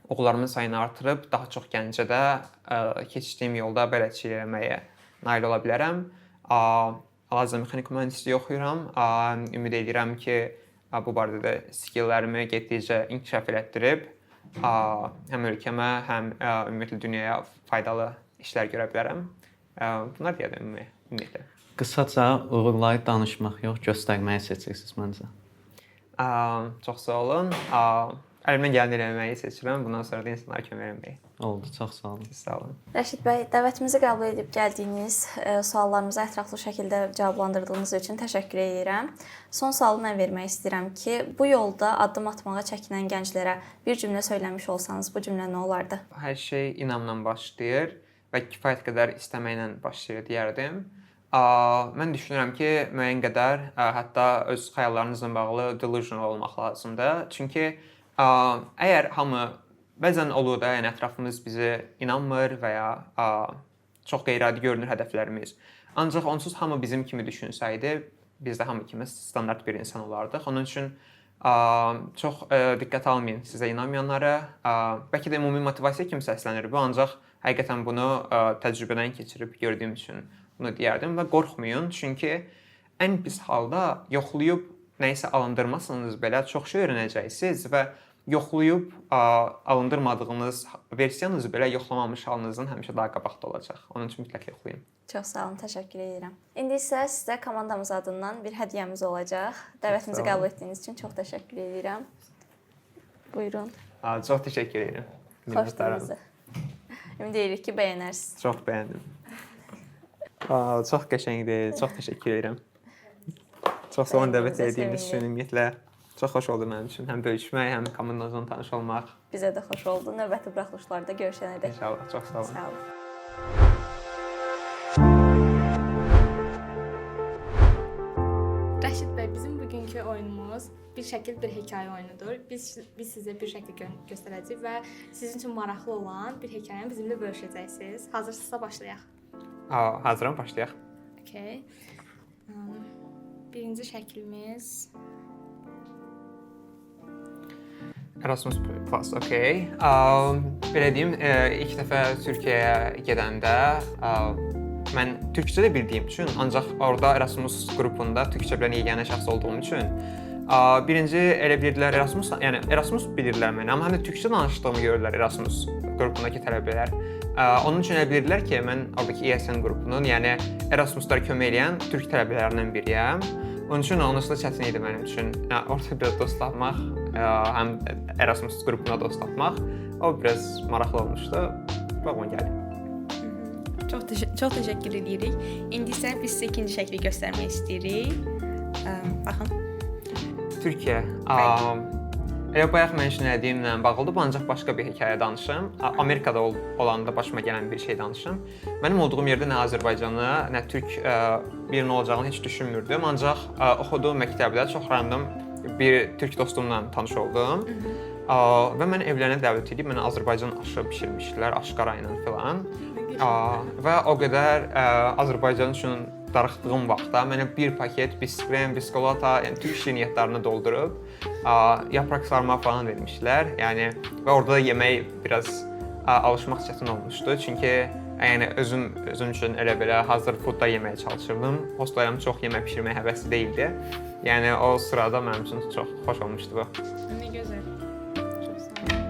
oğullarımın sayını artırıb daha çox gəncə də keçdiyim yolda bələdçilik eləməyə nail ola bilərəm. Hal-hazırda mexanika mühəndisliyi oxuyuram. Ümid edirəm ki, bu barədə də skilllərimi getdikcə inkişaf elətdirib həm ölkəmə, həm ümumiyyətlə dünyaya faydalı işlər görə bilərəm. Bunlar deyərdim ümumiyyətlə. Qısaca uğurları danışmaq yox, göstərməyi seçirsiniz məncə. Çox sağ olun. Əlimdən gələni eləməyi seçirəm. Bundan sonra da insanlara kömək etməyi. Oldu, çox sağ olun. Sağ olun. Rəşid bəy, dəvətimizi qəbul edib gəldiyiniz, suallarımızı ətraflı şəkildə cavablandırdığınız üçün təşəkkür edirəm. Son sualı mən vermək istəyirəm ki, bu yolda addım atmağa çəkinən gənclərə bir cümlə söyləmiş olsanız, bu cümlə nə olardı? Hər şey inamla başlayır və kifayət qədər istəməklə başlayır deyərdim. Mən düşünürəm ki, müəyyən qədər hətta öz xəyallarınızla bağlı delusional olmaq lazımdır. Çünki əgər hamı bəzən olur da, yəni ətrafımız bizə inanmır və ya çox qeyri-adi görünür hədəflərimiz. Ancaq onsuz hamı bizim kimi düşünsəydi, biz də hamı kimi standart bir insan olardıq. Onun üçün çox diqqət almayın sizə inanmayanlara. Bəlkə də ümumi motivasiya kimi səslənir bu, ancaq həqiqətən bunu təcrübədən keçirib gördüyüm üçün bunu deyərdim və qorxmayın, çünki ən pis halda yoxlayıb nəyisə alındırmasanız belə çox şey öyrənəcəksiniz və yoxlayıb alındırmadığınız versiyanızı belə yoxlamamış halınızın həmişə daha qabaqda olacaq. Onun üçün mütləq yoxlayın. Çox sağ olun, təşəkkür edirəm. İndi isə sizə komandamız adından bir hədiyyəmiz olacaq. Dəvətimizi qəbul etdiyiniz üçün çox təşəkkür edirəm. Buyurun. Çox təşəkkür edirəm. Xoş gördünüz. Ümid edirik ki, bəyənərsiniz. Çox bəyəndim. Çox qəşəngdir. Çox təşəkkür edirəm. Çox sağ olun dəvət etdiyiniz üçün ümumiyyətlə. Çox xoş oldu mənim üçün. Həm bölüşmək, həm komandamızla tanış olmaq. Bizə də xoş oldu. Növbəti buraxılışlarda görüşənədək. İnşallah. Çox sağ olun. Sağ olun. Rəşid bəy, bizim bugünkü oyunumuz bir şəkil bir hekayə oyunudur. Biz sizə bir şəkil göstərəcəyik və sizin üçün maraqlı olan bir hekayəni bizimlə bölüşəcəksiniz. Hazırsınızsa başlayaq. Hazıram, başlayaq. Okay. Birinci şəklimiz Erasmus Plus, okay. Belə deyim, ilk dəfə Türkiyəyə gedəndə mən türkcə də bildiyim üçün, ancaq orada Erasmus qrupunda türkcə bilən yeganə şəxs olduğum üçün birinci elə bilirdilər Erasmus bilirlər məni, amma həm də türkcə danışdığımı görürlər Erasmus qrupundakı tələbələr. Onun üçün elə bilirdilər ki, mən oradakı ESN qrupunun, yəni Erasmuslara kömək edən türk tələbələrindən biriyəm. Onun üçün onsuz da çətin idi mənim üçün. Orada biraz dost tapmaq, həm Erasmus qrupuna dost tapmaq, o biraz maraqlı olmuşdu. Bağıma gəldim. Çox təşəkkür edirik. İndi isə biz sizə ikinci şəkli göstərmək istəyirik. Baxın. Türkiyə. Elə bayaq mentionədiyimlə bağlıdır, ancaq başqa bir hekayə danışım. Amerikada olanda başıma gələn bir şey danışım. Mənim olduğum yerdə nə Azərbaycanlı, nə türk birinin olacağını heç düşünmürdüm. Ancaq oxuduğum məktəbdə çox random bir türk dostumla tanış oldum. Və mən evlərinə dəvət edib, mənə Azərbaycan aşı bişirmişdilər, aşqara ilə filan. Və o qədər Azərbaycan üçün darıxdığım vaxtda mənə bir paket biskvit, biskolata, yəni türk şirniyyatlarını doldurub yaprak sarma falan vermişdilər. Yəni və orada da yemək biraz alışmaq çətin olmuşdu. Çünki yəni özüm üçün elə belə hazır foodda yeməyə çalışırdım. Hostlarım çox yemək bişirməyə həvəsli deyildi. Yəni o sırada mənim üçün çox xoş olmuşdu bu. Nə gözəl. Çox sağ olun.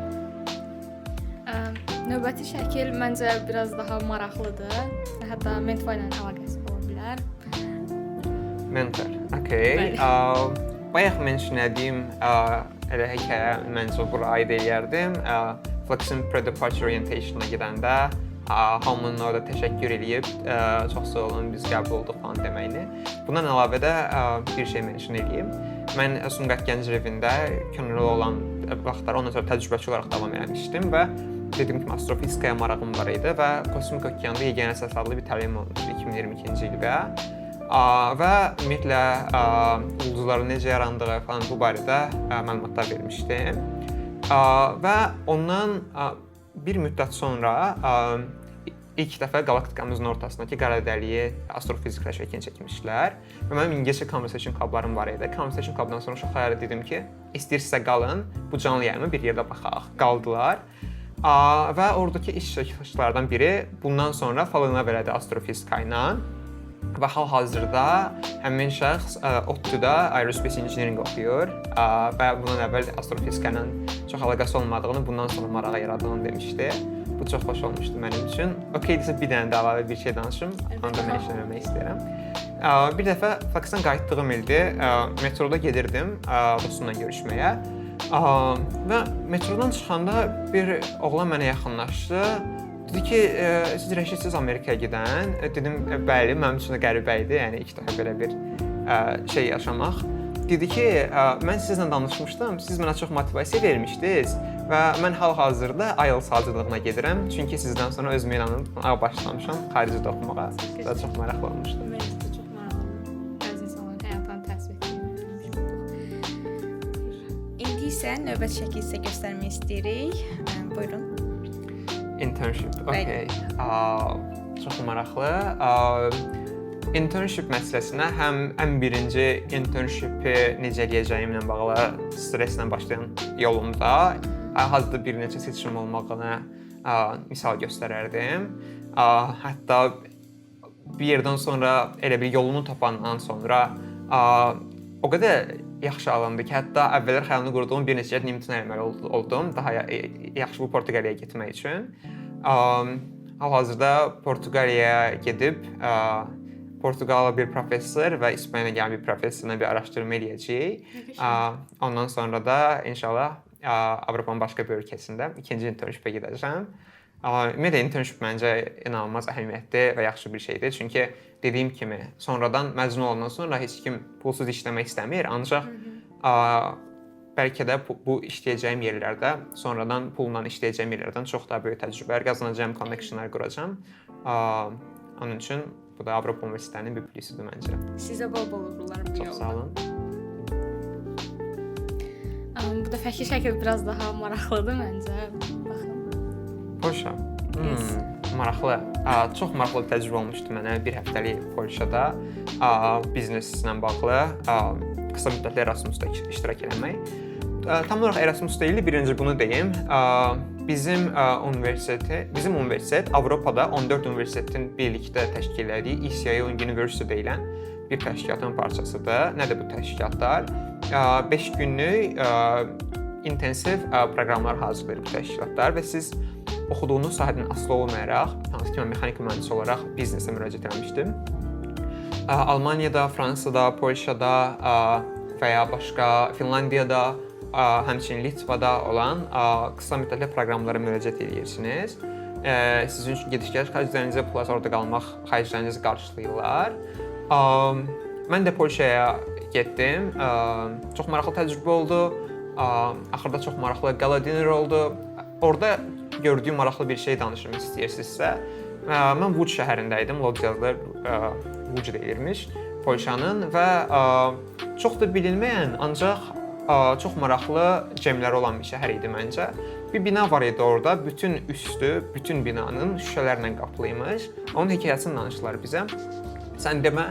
Növbəti şəkil məncə biraz daha maraqlıdır. Hətta mentor ilə əlaqəsi ola bilər. Mentor. Okay. Bayaq mentionədiyim elə hekayə məncə bura aid eləyərdim. Flex'in pre-departure orientation'a gedəndə hamının orada təşəkkür eləyib, çox sağ olun, biz qəbul olduq falan deməyini. Bundan əlavə də bir şey mention eləyim. Mən Sumqayıt Gənclər Evində könüllü olan vaxtlar ondan sonra təcrübəçi olaraq davam eləmişdim və dediyim kimi astrofizikaya marağım var idi və Kosmik Okeanda yeganə səs adlı bir təlim olmuşdu 2022-ci ildə. Və ümumiyyətlə ulduzların necə yarandığı falan bu barədə məlumatlar vermişdim. Və ondan bir müddət sonra ilk dəfə qalaktikamızın ortasındakı qara dəliyi astrofiziklə şəkil çəkmişlər və mənim ingiliscə conversation clublarım var idi. Conversation clubdan sonra uşaqlara dedim ki, istəyirsinizsə qalın, bu canlı yayıma bir yerdə baxaq. Qaldılar. Və oradakı iştirakçılardan biri bundan sonra falına verədi astrofizika ilə və hal-hazırda həmin şəxs ODTÜ-də Aerospace Engineering oxuyur və bundan əvvəl astrofizika ilə çox əlaqəsi olmadığını, bundan sonra marağı yaradığını demişdi. Bu çox xoş olmuşdu mənim üçün. Okeydirsə bir dənə də əlavə bir şey danışım, onu da mən işləmək istəyirəm. Bir dəfə Faksdan qayıtdığım ildə metroda gedirdim dostumla görüşməyə və metrodan çıxanda bir oğlan mənə yaxınlaşdı. Dedi ki, siz rəşidsiniz Amerikaya gedən. Dedim, bəli, mənim üçün də qəribə idi, yəni ilk dəfə belə bir şey yaşamaq. Dedi ki, mən sizinlə danışmışdım, siz mənə çox motivasiya vermişdiniz və mən hal-hazırda IELTS hazırlığına gedirəm, çünki sizdən sonra özümü inanıb başlamışam xaricdə oxumağa. Daha çox maraqlı olmuşdu. Məncə də çox maraqlı. Bəzi insanların həyatlarını təsvir etdiyini. İndi isə növbət şəkli sizə göstərmək istəyirik. Buyurun. Internship, okey. Çox maraqlı. Internship məsələsinə həm ən birinci internshipi necə eləyəcəyimlə bağlı stresslə başlayan yolumda hazırda bir neçə seçim olmağını misal göstərərdim. Hətta bir yerdən sonra elə bir yolunu tapandan sonra o qədər yaxşı alındı ki, hətta əvvəllər xəyalını qurduğum bir neçə imtahan eləməli oldum, daha yaxşı bu Portuqaliyaya getmək üçün. Hal-hazırda Portuqaliyaya gedib Portuqallı bir professor və İspaniyadan gələn bir professorla bir araşdırma eləyəcəyik. Ondan sonra da inşallah Avropanın başqa bir ölkəsində ikinci internshipə gedəcəm. Ümumiyyətlə internship məncə inanılmaz əhəmiyyətli və yaxşı bir şeydir. Çünki dediyim kimi, sonradan məzun olandan sonra heç kim pulsuz işləmək istəmir. Ancaq bəlkə də bu işləyəcəyim yerlərdə, sonradan pulla işləyəcəyim yerlərdən çox daha böyük təcrübələr qazanacağım, connectionlar quracağam. Onun üçün bu da Avropa Universitetlərinin bir plusüdür məncə. Sizə bol-bol uğurlar bu yolda. Çox sağ olun. Bu dəfəki şəkil biraz daha maraqlıdır məncə. Baxın. Polşa. Maraqlı. Çox maraqlı təcrübə olmuşdu mənə bir həftəlik Polşada bizneslə bağlı qısa müddətli Erasmusda iştirak etmək. Tam olaraq Erasmus deyil, birinci bunu deyim. Bizim universitet Avropada 14 universitetin birlikdə təşkil etdiyi ECIO University deyilən bir təşkilatın parçasıdır. Nədir bu təşkilatlar? 5 günlük intensiv proqramlar hazırlayır bu təşkilatlar və siz oxuduğunuz sahədən asılı olmayaraq, hansı ki mən mexanika mühəndisi olaraq biznesə müraciət etmişdim. Almaniyada, Fransada, Polşada və ya başqa Finlandiyada, həmçinin Litvada olan qısa müddətli proqramlara müraciət edirsiniz. Sizin üçün gediş-gəliş xərclərinizi plus orada qalmaq xərclərinizi qarşılayırlar. Mən də Polşaya getdim. Çox maraqlı təcrübə oldu. Axırda çox maraqlı qala dinner oldu. Orada gördüyüm maraqlı bir şey danışım istəyirsinizsə. Mən Łódź şəhərində idim. Łódźda Łódź deyilmiş Polşanın və çox da bilinməyən, ancaq çox maraqlı cəmləri olan bir şəhər idi məncə. Bir bina var idi orada, bütün üstü, bütün binanın şüşələrlə qaplıymış. Onun hekayəsini danışdılar bizə. Sən demə,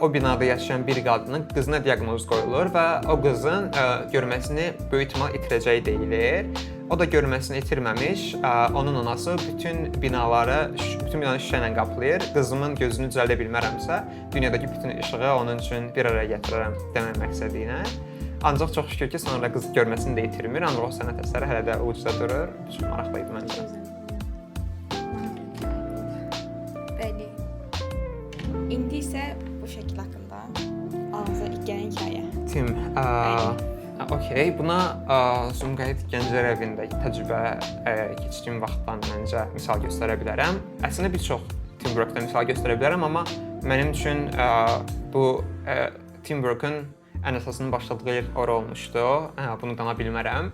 o binada yaşayan bir qadının qızına diaqnoz qoyulur və o qızın görməsini böyük ehtimal itirəcəyi deyilir. O da görməsini itirməmiş, onun anası bütün binanı şüşə ilə qaplayır. Qızımın gözünü düzəldə bilmərəmsə, dünyadakı bütün işığı onun üçün bir araya gətirərəm demək məqsədiylə. Ancaq çox şükür ki, sonra qız görməsini də itirmir, ancaq o sənət əsəri hələ də ucda durur. Çox maraqlı idi məncə. Bəli. İndi isə bu şəkil haqqında ağzınıza ilk gələn hekayə. Tim, okey, buna Sumqayıt Gənclər evindəki təcrübə keçdiyim vaxtdan məncə misal göstərə bilərəm. Əslində bir çox teamworkdan misal göstərə bilərəm, amma mənim üçün bu teamwork'un ən əsasının başladığı yer ora olmuşdu. Bunu dana bilmərəm.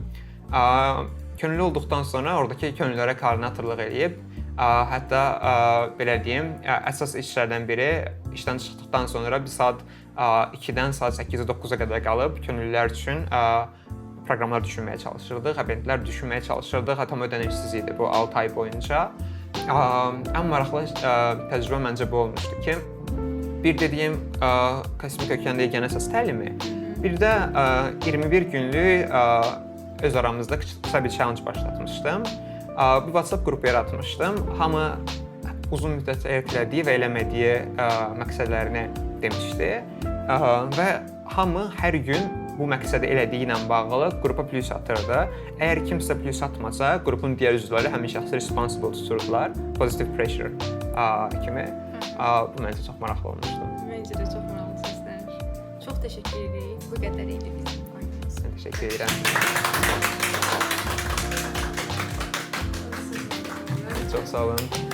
könüllü olduqdan sonra oradakı könüllülərə koordinatorluq eləyib, hətta belə deyim, əsas işlərdən biri işdən çıxdıqdan sonra bir saat 2-dən saat 8-ə 9-a qədər qalıb könüllülər üçün proqramlar düşünməyə çalışırdıq, abonentlər düşünməyə çalışırdıq. Tam ödənişsiz idi bu 6 ay boyunca. Ən maraqlı təcrübə məncə bu olmuşdu ki, bir dediyim kosmik okeanda yeganə əsas təlimi, bir də 21 günlük öz aramızda qısa bir challenge başlatmışdım. Bir WhatsApp qrupu yaratmışdım. Hamı uzun müddət etdiyi və eləmədiyi məqsədlərini demişdi və hamı hər gün bu məqsədi elədiyi ilə bağlı qrupa plus atırdı. Əgər kimsə plus atmasa, qrupun digər üzvləri həmin şəxsi responsible tuturdular, positive pressure kimi. Bu məncə çox maraqlı olmuşdu. Məncə də çox maraqlı səslər. Çox təşəkkür edirik. Bu qədər idi bizim proqramımız. Mən təşəkkür edirəm. Çox sağ olun.